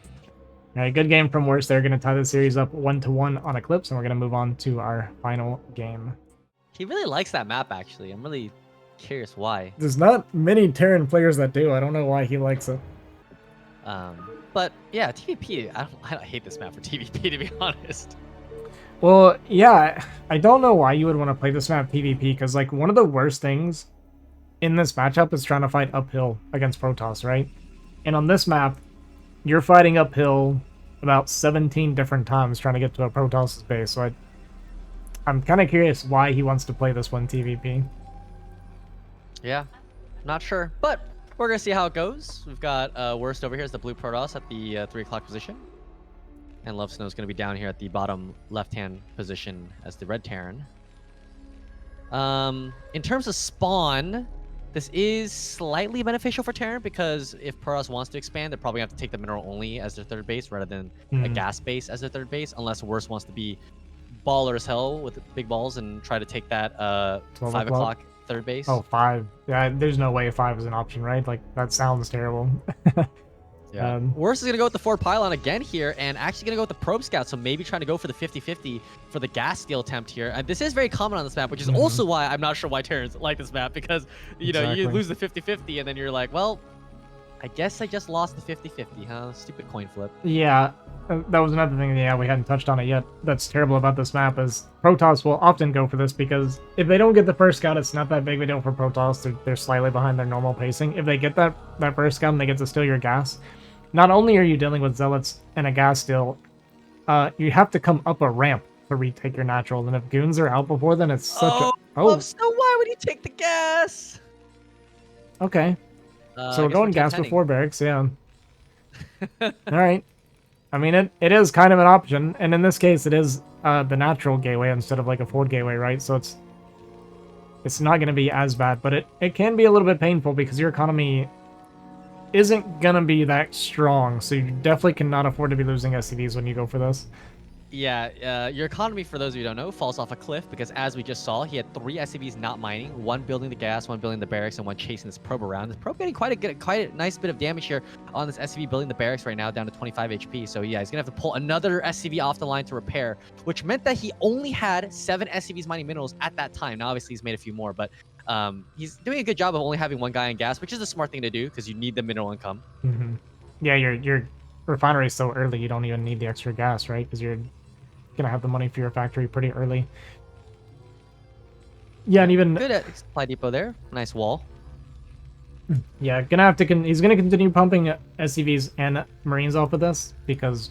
Alright, good game from Worst. They're going to tie the series up 1-1 on Eclipse, and we're going to move on to our final game. He really likes that map, actually. I'm really curious why. There's not many Terran players that do. I don't know why he likes it. But yeah, TVP, I hate this map for TVP, to be honest. Well, yeah, I don't know why you would want to play this map PvP, because like one of the worst things in this matchup is trying to fight uphill against Protoss, right? And on this map, you're fighting uphill about 17 different times trying to get to a Protoss base, so I'm kind of curious why he wants to play this one TvP. Yeah, not sure, but we're going to see how it goes. We've got Worst over here as the blue Protoss at the 3 o'clock position. And Lovesnow is going to be down here at the bottom left-hand position as the red Terran. In terms of spawn, this is slightly beneficial for Terran because if Protoss wants to expand, they probably have to take the mineral only as their third base rather than a gas base as their third base, unless Worst wants to be baller as hell with big balls and try to take that 5 o'clock third base. Oh, 5. Yeah, there's no way 5 is an option, right? Like, that sounds terrible. Yeah. Worst is going to go with the forward pylon again here, and actually going to go with the probe scout, so maybe trying to go for the 50-50 for the gas steal attempt here. And this is very common on this map, which is also why I'm not sure why Terrans like this map, because, you lose the 50-50, and then you're like, well, I guess I just lost the 50-50, huh? Stupid coin flip. Yeah, that was another thing, we hadn't touched on it yet. That's terrible about this map is Protoss will often go for this because if they don't get the first scout, it's not that big of a deal for Protoss. They're slightly behind their normal pacing. If they get that first scout and they get to steal your gas, not only are you dealing with Zealots and a gas steal, you have to come up a ramp to retake your naturals. And if goons are out before then, it's such So why would you take the gas? Okay. So we're going gas before barracks, yeah. Alright. I mean, it is kind of an option, and in this case, it is the natural gateway instead of like a forward gateway, right? So it's not going to be as bad, but it can be a little bit painful because your economy isn't going to be that strong, so you definitely cannot afford to be losing SCVs when you go for this. Yeah, your economy, for those of you who don't know, falls off a cliff because, as we just saw, he had 3 SCVs not mining, 1 building the gas, 1 building the barracks, and 1 chasing this probe around. This probe getting quite a nice bit of damage here on this SCV building the barracks right now, down to 25 HP. So yeah, he's gonna have to pull another SCV off the line to repair, which meant that he only had 7 SCVs mining minerals at that time. Now, obviously, he's made a few more, but he's doing a good job of only having 1 guy in gas, which is a smart thing to do because you need the mineral income. Yeah, your refinery is so early, you don't even need the extra gas, right? Because you're gonna have the money for your factory pretty early. Yeah, and even Good at supply depot there. Nice wall. yeah, gonna have to he's gonna continue pumping SCVs and Marines off of this because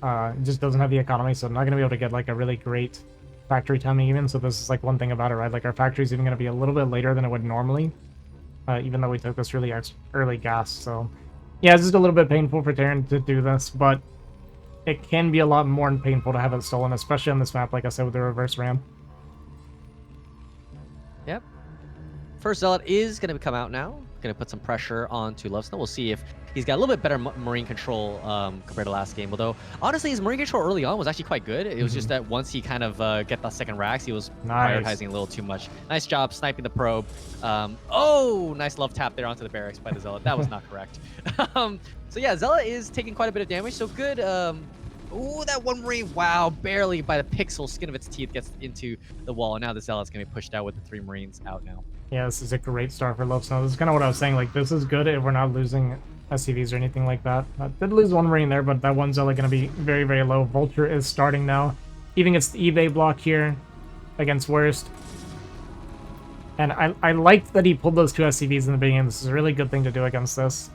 it just doesn't have the economy, so I'm not gonna be able to get like a really great factory timing even. So this is like one thing about it, right? Like our factory's even gonna be a little bit later than it would normally, even though we took this really early gas. So yeah, it's just a little bit painful for Terran to do this, but it can be a lot more painful to have it stolen, especially on this map, like I said, with the reverse ramp. Yep. First Zealot is going to come out now. Going to put some pressure onto Lovesnow. We'll see if he's got a little bit better Marine control compared to last game. Although, honestly, his Marine control early on was actually quite good. It was just that once he kind of get the second racks, he was prioritizing a little too much. Nice job sniping the probe. Oh, nice love tap there onto the barracks by the Zealot. That was not correct. So yeah, Zealot is taking quite a bit of damage. So good. Ooh, that 1 Marine, wow, barely by the pixel skin of its teeth gets into the wall. And now the Zealot's going to be pushed out with the 3 Marines out now. Yeah, this is a great start for Lovesnow. This is kind of what I was saying. Like, this is good if we're not losing SCVs or anything like that. Did lose 1 Marine there, but that 1 Zealot going to be very, very low. Vulture is starting now. Even gets the eBay block here against Worst. And I liked that he pulled those 2 SCVs in the beginning. This is a really good thing to do against this.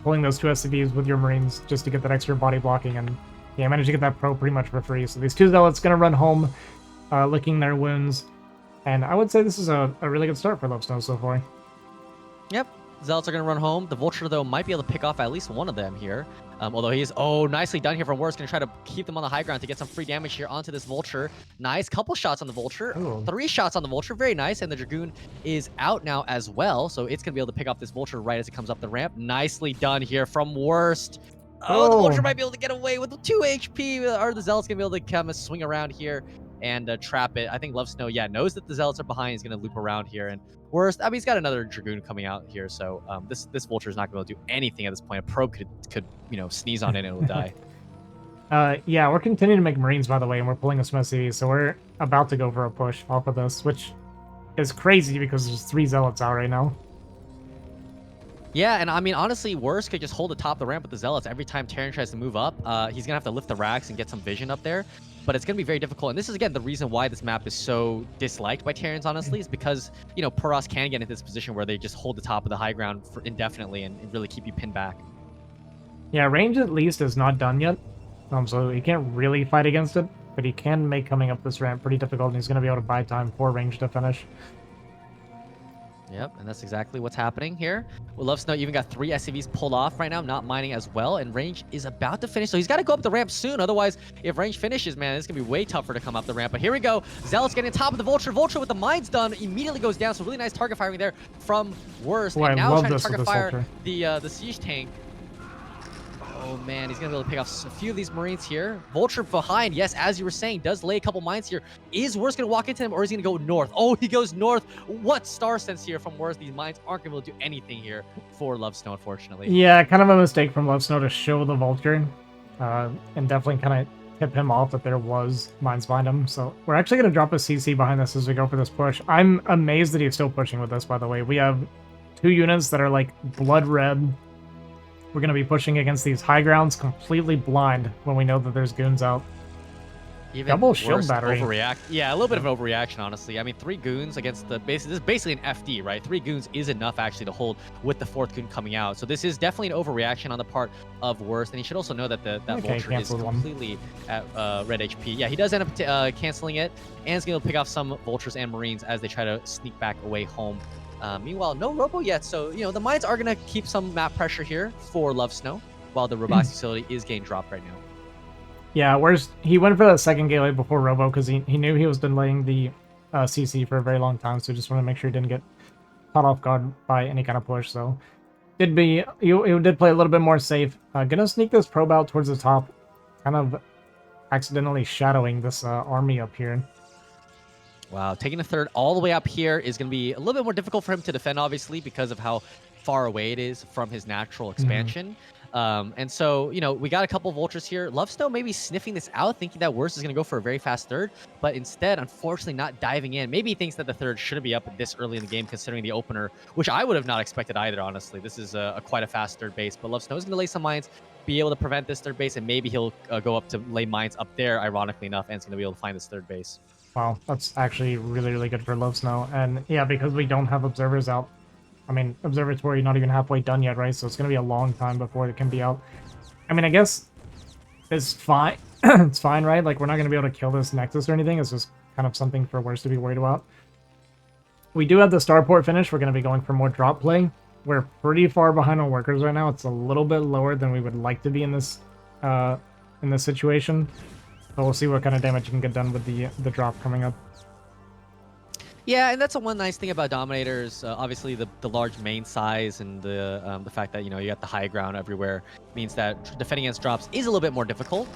Pulling those 2 SCVs with your Marines just to get that extra body blocking. And yeah, I managed to get that pro pretty much for free. So these 2 Zealots going to run home, licking their wounds. And I would say this is a really good start for Lovesnow so far. Yep. Zealots are going to run home. The Vulture, though, might be able to pick off at least one of them here. Although he is... Oh, nicely done here from Worst. Going to try to keep them on the high ground to get some free damage here onto this Vulture. Nice. Couple shots on the Vulture. Ooh. 3 shots on the Vulture. Very nice. And the Dragoon is out now as well. So it's going to be able to pick off this Vulture right as it comes up the ramp. Nicely done here from Worst. Oh, the Vulture might be able to get away with 2 HP. Are the Zealots going to be able to come and swing around here and trap it? I think Lovesnow, yeah, knows that the Zealots are behind. He's going to loop around here. And Worst, I mean, he's got another Dragoon coming out here. So this Vulture is not going to be able to do anything at this point. A probe could sneeze on it and it'll die. Yeah, we're continuing to make Marines, by the way, and we're pulling a some SCVs. So we're about to go for a push off of this, which is crazy because there's 3 Zealots out right now. Yeah, and I mean, honestly, Worst could just hold the top of the ramp with the Zealots. Every time Terran tries to move up, he's going to have to lift the racks and get some vision up there. But it's going to be very difficult. And this is, again, the reason why this map is so disliked by Terrans, honestly, is because, Poros can get into this position where they just hold the top of the high ground for indefinitely and really keep you pinned back. Yeah, range at least is not done yet. So he can't really fight against it, but he can make coming up this ramp pretty difficult, and he's going to be able to buy time for range to finish. Yep, and that's exactly what's happening here. Well, Lovesnow even got 3 SCVs pulled off right now, not mining as well, and range is about to finish, so he's got to go up the ramp soon. Otherwise, if range finishes, man, it's going to be way tougher to come up the ramp. But here we go. Zealot's getting top of the Vulture. Vulture with the mines done immediately goes down, so really nice target firing there from Worst. Oh, and now trying to target fire the siege tank. Oh man, he's gonna be able to pick off a few of these Marines here. Vulture behind, yes, as you were saying, does lay a couple mines here. Is Worst gonna walk into him, or is he gonna go north? Oh, he goes north. What star sense here from Worst? These mines aren't gonna be able to do anything here for Lovesnow, unfortunately. Yeah, kind of a mistake from Lovesnow to show the Vulture, and definitely kind of tip him off that there was mines behind him. So we're actually gonna drop a CC behind this as we go for this push. I'm amazed that he's still pushing with this, by the way. We have 2 units that are like blood red. We're going to be pushing against these high grounds completely blind when we know that there's goons out. Even double shield battery. Yeah, a little bit of an overreaction, honestly. I mean, 3 goons against the base. This is basically an FD, right? 3 goons is enough actually to hold with the 4th goon coming out. So this is definitely an overreaction on the part of Worst. And he should also know that that Vulture is completely at red HP. Yeah, he does end up canceling it, and is going to pick off some Vultures and Marines as they try to sneak back away home. Meanwhile, no Robo yet, so, the mines are going to keep some map pressure here for Lovesnow, while the robotics facility is getting dropped right now. Yeah, he went for that second gateway before Robo because he knew he was delaying the CC for a very long time, so just wanted to make sure he didn't get caught off guard by any kind of push. So he did play a little bit more safe. Gonna sneak this probe out towards the top, kind of accidentally shadowing this army up here. Wow, taking a third all the way up here is going to be a little bit more difficult for him to defend, obviously, because of how far away it is from his natural expansion. And so, you know, we got a couple vultures here. Lovesnow maybe sniffing this out, thinking that Worst is going to go for a very fast third, but instead, unfortunately, not diving in. Maybe he thinks that the third shouldn't be up this early in the game, considering the opener, which I would have not expected either, honestly. This is quite a fast third base, but Lovesnow is going to lay some mines, be able to prevent this third base, and maybe he'll go up to lay mines up there, ironically enough, and it's going to be able to find this third base. Wow, that's actually really, really good for Lovesnow. And yeah, because we don't have observers out, I mean, observatory not even halfway done yet, right? So it's going to be a long time before it can be out. I mean, I guess it's fine. It's fine, right? Like, we're not going to be able to kill this Nexus or anything. It's just kind of something for Worst to be worried about. We do have the starport finish. We're going to be going for more drop play. We're pretty far behind on workers right now. It's a little bit lower than we would like to be in this situation. But we'll see what kind of damage can get done with the drop coming up. Yeah, and that's one nice thing about Dominators. Obviously, the large main size and the fact that, you know, you got the high ground everywhere means that defending against drops is a little bit more difficult.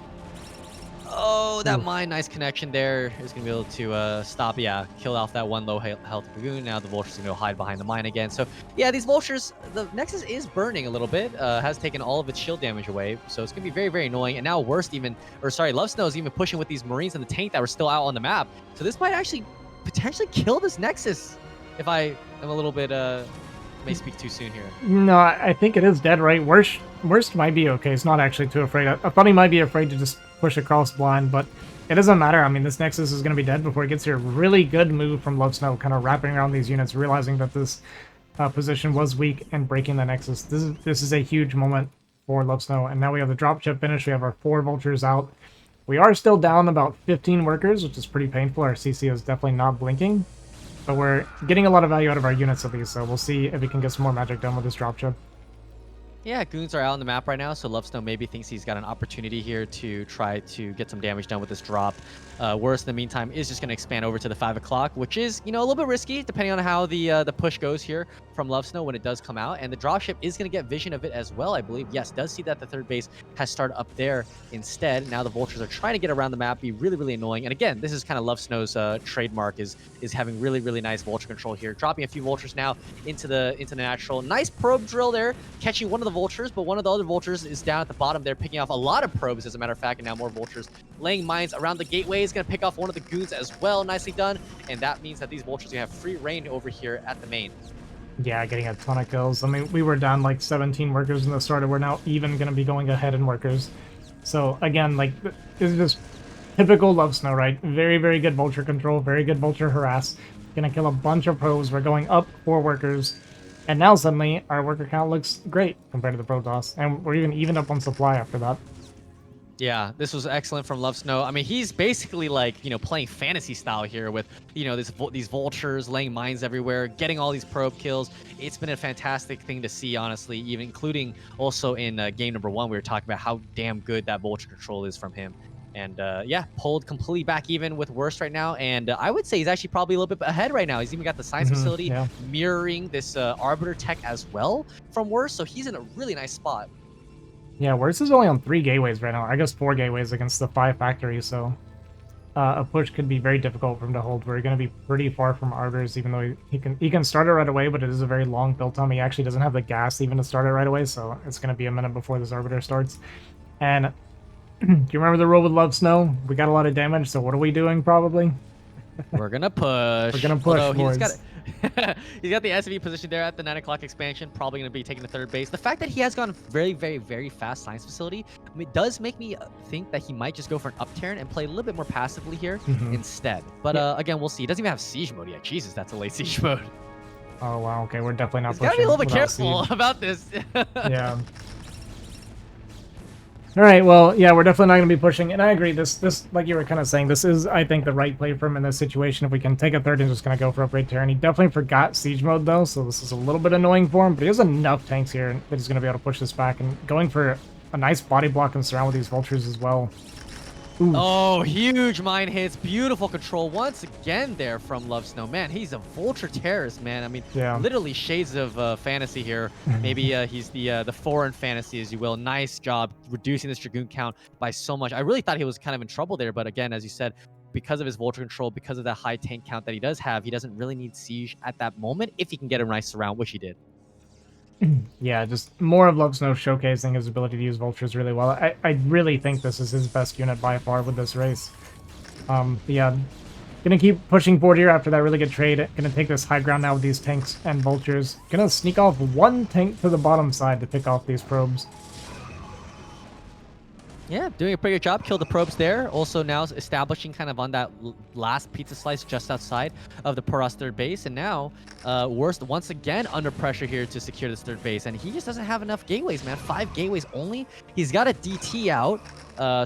Oh, that mine, nice connection there. Is going to be able to stop, kill off that one low health Dragoon. Now the Vulture's going to go hide behind the mine again. So, yeah, these Vultures, the Nexus is burning a little bit. Has taken all of its shield damage away. So it's going to be very, very annoying. And now Lovesnow is even pushing with these Marines and the tank that were still out on the map. So this might actually potentially kill this Nexus if I am a little bit may speak too soon here. No, I think it is dead, right? Worst might be okay. He's not actually too afraid. I thought he might be afraid to just push across blind, but it doesn't matter. I mean, this Nexus is going to be dead before it gets here. Really good move from Lovesnow, kind of wrapping around these units, realizing that this position was weak and breaking the Nexus. This is a huge moment for Lovesnow, and now we have the dropship finish. We have our 4 vultures out. We are still down about 15 workers, which is pretty painful. Our CC is definitely not blinking, but we're getting a lot of value out of our units at least, so we'll see if we can get some more magic done with this dropship. Yeah, goons are out on the map right now, so Lovesnow maybe thinks he's got an opportunity here to try to get some damage done with this drop. Worst, in the meantime, is just going to expand over to the 5 o'clock, which is, you know, a little bit risky, depending on how the push goes here from Lovesnow when it does come out. And the dropship is going to get vision of it as well, I believe. Yes, does see that the third base has started up there instead. Now the Vultures are trying to get around the map, be really, really annoying. And again, this is kind of Lovesnow's trademark, is having really, really nice Vulture control here. Dropping a few Vultures now into the natural. Nice probe drill there, catching one of the Vultures, but one of the other Vultures is down at the bottom there, picking off a lot of probes, as a matter of fact, and now more Vultures laying mines around the gateway. Is going to pick off one of the goons as well. Nicely done. And that means that these Vultures are going to have free reign over here at the main. Yeah, getting a ton of kills. I mean, we were down like 17 workers in the start, and we're now even going to be going ahead in workers. So, again, like, this is just typical Lovesnow, right? Very, very good Vulture control, very good Vulture harass. Gonna kill a bunch of probes. We're going up 4 workers. And now suddenly, our worker count looks great compared to the Protoss. And we're even up on supply after that. Yeah, this was excellent from Lovesnow. I mean, he's basically like, you know, playing fantasy style here with, you know, these vultures laying mines everywhere, getting all these probe kills. It's been a fantastic thing to see, honestly, even including also in game number 1, we were talking about how damn good that vulture control is from him. And yeah, pulled completely back even with Worst right now. And I would say he's actually probably a little bit ahead right now. He's even got the science facility mirroring this Arbiter tech as well from Worst. So he's in a really nice spot. Yeah, Worst is only on 3 gateways right now. I guess 4 gateways against the 5 factories, so a push could be very difficult for him to hold. We're going to be pretty far from Arbiters, even though he can start it right away, but it is a very long build time. He actually doesn't have the gas even to start it right away, so it's going to be a minute before this Arbiter starts. And do you remember the rule with Lovesnow? We got a lot of damage, so what are we doing probably? We're going to push. We're going to push, boys. He's got the SV position there at the 9 o'clock expansion, probably going to be taking the third base. The fact that he has gone very, very, very fast science facility, I mean, does make me think that he might just go for an upturn and play a little bit more passively here instead. But again, we'll see. He doesn't even have siege mode yet. Jesus, that's a late siege mode. Oh, wow. Okay, we're definitely not pushing. Gotta be a little bit careful about this. Yeah. All right, well, yeah, we're definitely not going to be pushing, and I agree, this, like you were kind of saying, this is, I think, the right play for him in this situation. If we can take a third and just going to go for upgrade Terran. He definitely forgot siege mode, though, so this is a little bit annoying for him, but he has enough tanks here that he's going to be able to push this back, and going for a nice body block and surround with these vultures as well. Ooh. Oh, huge mine hits. Beautiful control once again there from Lovesnow. Man, he's a vulture terrorist, man. I mean, Yeah. literally shades of fantasy here. Maybe he's the foreign fantasy, as you will. Nice job reducing this Dragoon count by so much. I really thought he was kind of in trouble there, but again, as you said, because of his vulture control, because of that high tank count that he does have, he doesn't really need siege at that moment if he can get a nice surround, which he did. Yeah, just more of Lovesnow showcasing his ability to use vultures really well. I really think this is his best unit by far with this race. Yeah, gonna keep pushing forward here after that really good trade. Gonna take this high ground now with these tanks and vultures. Gonna sneak off one tank to the bottom side to pick off these probes. Yeah, doing a pretty good job. Killed the probes there. Also now establishing kind of on that last pizza slice just outside of the Poros third base. And now, Worst once again under pressure here to secure this third base. And he just doesn't have enough gateways, man. 5 gateways only. He's got a DT out.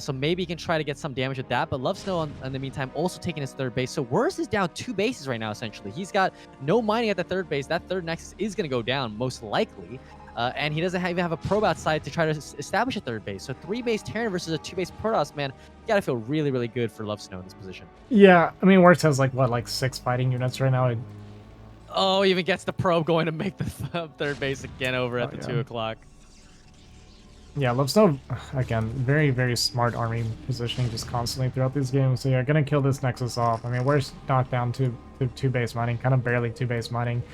So maybe he can try to get some damage with that. But Lovesnow, in the meantime, also taking his third base. So Worst is down 2 bases right now, essentially. He's got no mining at the third base. That third nexus is going to go down, most likely. And he doesn't even have a probe outside to try to establish a third base. So 3-base Terran versus a 2-base Protoss, man. You gotta feel really, really good for Lovesnow in this position. Yeah, I mean, Worst has like 6 fighting units right now. Oh, even gets the probe going to make the third base again over at the 2 o'clock. Yeah, Lovesnow, again, very, very smart army positioning just constantly throughout these games. So yeah, gonna kill this Nexus off. I mean, Worst knocked down to 2-base mining, kind of barely 2-base mining.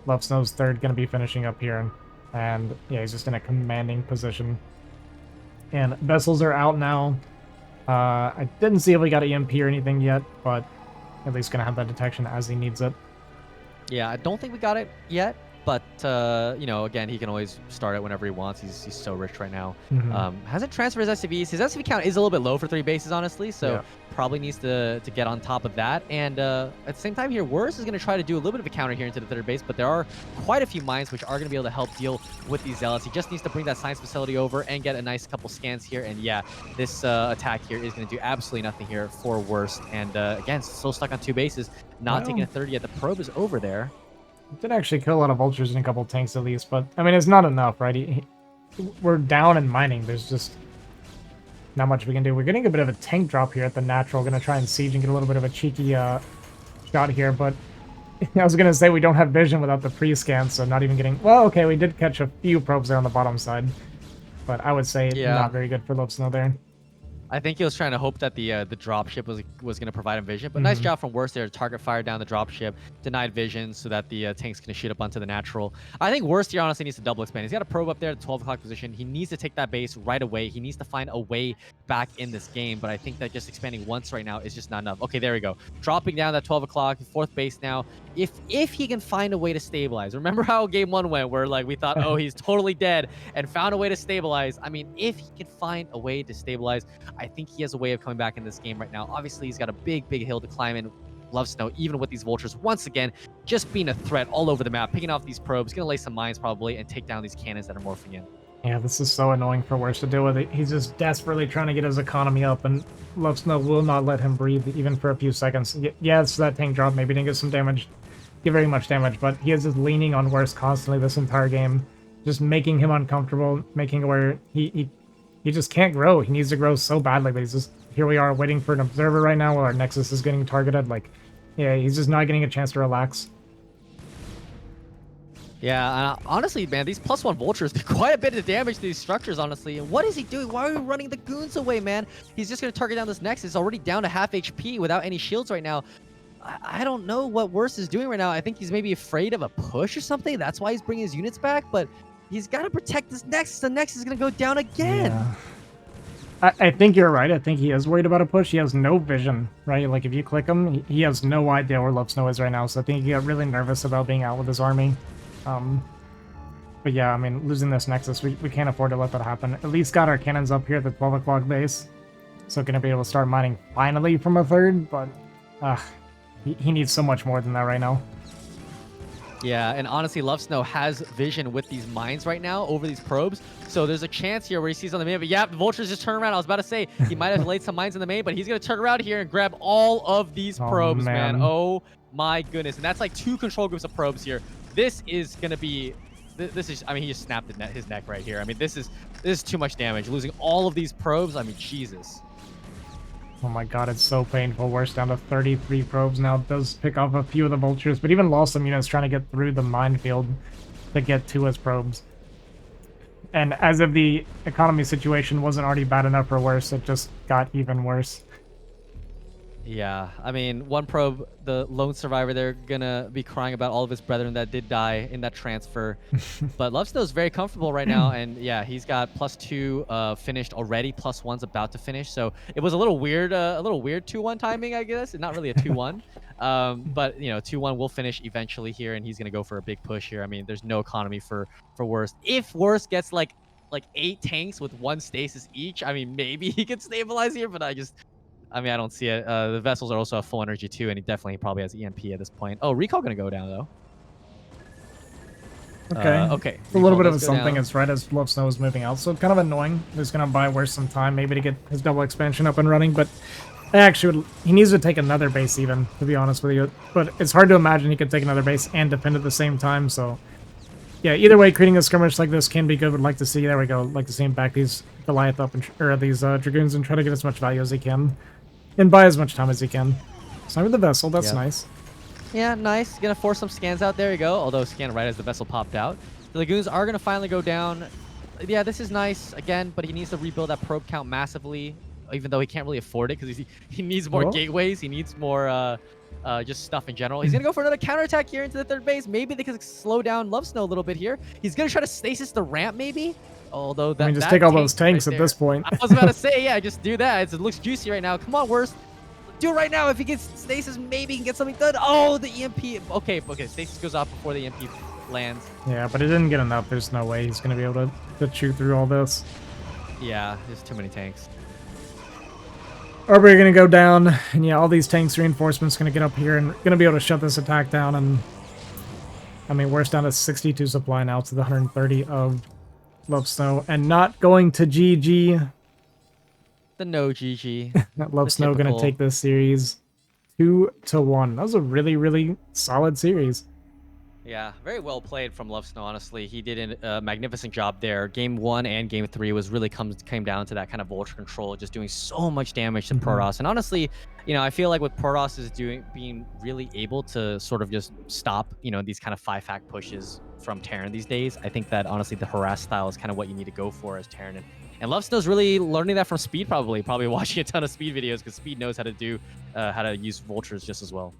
Lovesnow's third gonna be finishing up here. And yeah, he's just in a commanding position. And vessels are out now. I didn't see if we got EMP or anything yet, but at least gonna have that detection as he needs it. Yeah, I don't think we got it yet, but you know, again, he can always start it whenever he wants. He's so rich right now. Hasn't transferred his SCVs. His SCV count is a little bit low for 3 bases, honestly, so probably needs to get on top of that. And at the same time here, Worst is going to try to do a little bit of a counter here into the third base, but there are quite a few mines which are going to be able to help deal with these zealots. He just needs to bring that science facility over and get a nice couple scans here. And yeah, this attack here is going to do absolutely nothing here for Worst. And again, still stuck on 2 bases, not taking a third yet. The probe is over there. Did actually kill a lot of vultures and a couple tanks at least, but I mean, it's not enough, right? We're down in mining. There's just not much we can do. We're getting a bit of a tank drop here at the natural. Gonna try and siege and get a little bit of a cheeky shot here, but I was gonna say we don't have vision without the pre-scan, so not even getting... Well, okay, we did catch a few probes there on the bottom side, but I would say not very good for Lovesnow there. I think he was trying to hope that the dropship was going to provide him vision, but nice job from Worst there to target fire down the dropship, denied vision so that the tanks can shoot up onto the natural. I think Worst here honestly needs to double expand. He's got a probe up there at the 12 o'clock position. He needs to take that base right away. He needs to find a way back in this game, but I think that just expanding once right now is just not enough. Okay, there we go. Dropping down that 12 o'clock, 4th base now. If he can find a way to stabilize. Remember how game 1 went where like we thought, oh, he's totally dead and found a way to stabilize. I mean, if he can find a way to stabilize, I think he has a way of coming back in this game right now. Obviously, he's got a big hill to climb in. Lovesnow, even with these vultures, once again, just being a threat all over the map, picking off these probes, gonna lay some mines probably, and take down these cannons that are morphing in. Yeah, this is so annoying for Worst to deal with. He's just desperately trying to get his economy up, and Lovesnow will not let him breathe even for a few seconds. Yeah, it's that tank drop. Maybe didn't get some damage, get very much damage, but he is just leaning on Worst constantly this entire game, just making him uncomfortable, making it where he just can't grow. He needs to grow so badly, but he's just... Here we are waiting for an observer right now while our Nexus is getting targeted. Like, yeah, he's just not getting a chance to relax. Yeah, honestly, man, these +1 vultures do quite a bit of damage to these structures, honestly. And what is he doing? Why are we running the goons away, man? He's just going to target down this Nexus. Already down to half HP without any shields right now. I don't know what Worst is doing right now. I think he's maybe afraid of a push or something. That's why he's bringing his units back. But he's got to protect this Nexus. The Nexus is going to go down again. Yeah. I think you're right. I think he is worried about a push. He has no vision, right? Like, if you click him, he has no idea where Lovesnow is right now. So I think he got really nervous about being out with his army. But yeah, I mean, losing this Nexus, we can't afford to let that happen. At least got our cannons up here at the 12 o'clock base. So gonna be able to start mining finally from a third, but he needs so much more than that right now. Yeah, and honestly, Lovesnow has vision with these mines right now over these probes. So there's a chance here where he sees on the main. But yeah, the vultures just turn around. I was about to say he might have laid some mines in the main, but he's going to turn around here and grab all of these probes, man. Oh my goodness. And that's like 2 control groups of probes here. This is going to be... This is... I mean, he just snapped his neck right here. I mean, this is too much damage. Losing all of these probes, I mean, Jesus. Oh my god, it's so painful. We're down to 33 probes now. It does pick off a few of the vultures, but even lost some units trying to get through the minefield to get to his probes. And as if the economy situation wasn't already bad enough or worse, it just got even worse. Yeah, I mean, one probe, the lone survivor, they're gonna be crying about all of his brethren that did die in that transfer. But Lovesnow's very comfortable right now, and yeah, he's got +2 finished already, +1's about to finish. So it was a little weird 2-1 timing, I guess. Not really a 2-1, but you know, 2-1 will finish eventually here, and he's gonna go for a big push here. I mean, there's no economy for Worst. If Worst gets like 8 tanks with 1 stasis each, I mean, maybe he could stabilize here, but I mean, I don't see it. The vessels are also at full energy too, and he definitely probably has EMP at this point. Oh, recall gonna go down though. Okay. Okay. It's a little bit of something. It's right as Lovesnow is moving out, so kind of annoying. He's gonna buy Worse some time, maybe to get his double expansion up and running, but he needs to take another base even, to be honest with you. But it's hard to imagine he could take another base and defend at the same time, so... Yeah, either way, creating a skirmish like this can be good. Would like to see, there we go, like to see him back these Goliath up, or these Dragoons, and try to get as much value as he can. And buy as much time as he can. Same with the vessel, that's nice. Yeah, nice. Gonna force some scans out. There you go. Although scan right as the vessel popped out. The Lagoons are gonna finally go down. Yeah, this is nice again, but he needs to rebuild that probe count massively, even though he can't really afford it because he needs more gateways. He needs more just stuff in general. He's gonna go for another counterattack here into the 3rd base. Maybe they can slow down Lovesnow a little bit here. He's gonna try to stasis the ramp, maybe. Although that, I mean, just take all those tanks at this point. I was about to say, yeah, just do that. It looks juicy right now. Come on, Worst. Do it right now. If he gets stasis, maybe he can get something done. Oh, the EMP. Okay, stasis goes off before the EMP lands. Yeah, but it didn't get enough. There's no way he's gonna be able to chew through all this. Yeah, there's too many tanks. Arbor gonna go down, and yeah, all these tanks reinforcements gonna get up here and gonna be able to shut this attack down. And I mean, we're down to 62 supply now to the 130 of Lovesnow, and not going to GG. The no GG. Lovesnow gonna take this series 2-1. That was a really, really solid series. Yeah, very well played from Lovesnow, honestly. He did a magnificent job there. Game 1 and Game 3 was really came down to that kind of vulture control, just doing so much damage to Protoss. And honestly, you know, I feel like what Protoss is being really able to sort of just stop, you know, these kind of 5-fact pushes from Terran these days. I think that, honestly, the harass style is kind of what you need to go for as Terran. And Lovesnow's really learning that from Speed, probably watching a ton of Speed videos, because Speed knows how to use vultures just as well.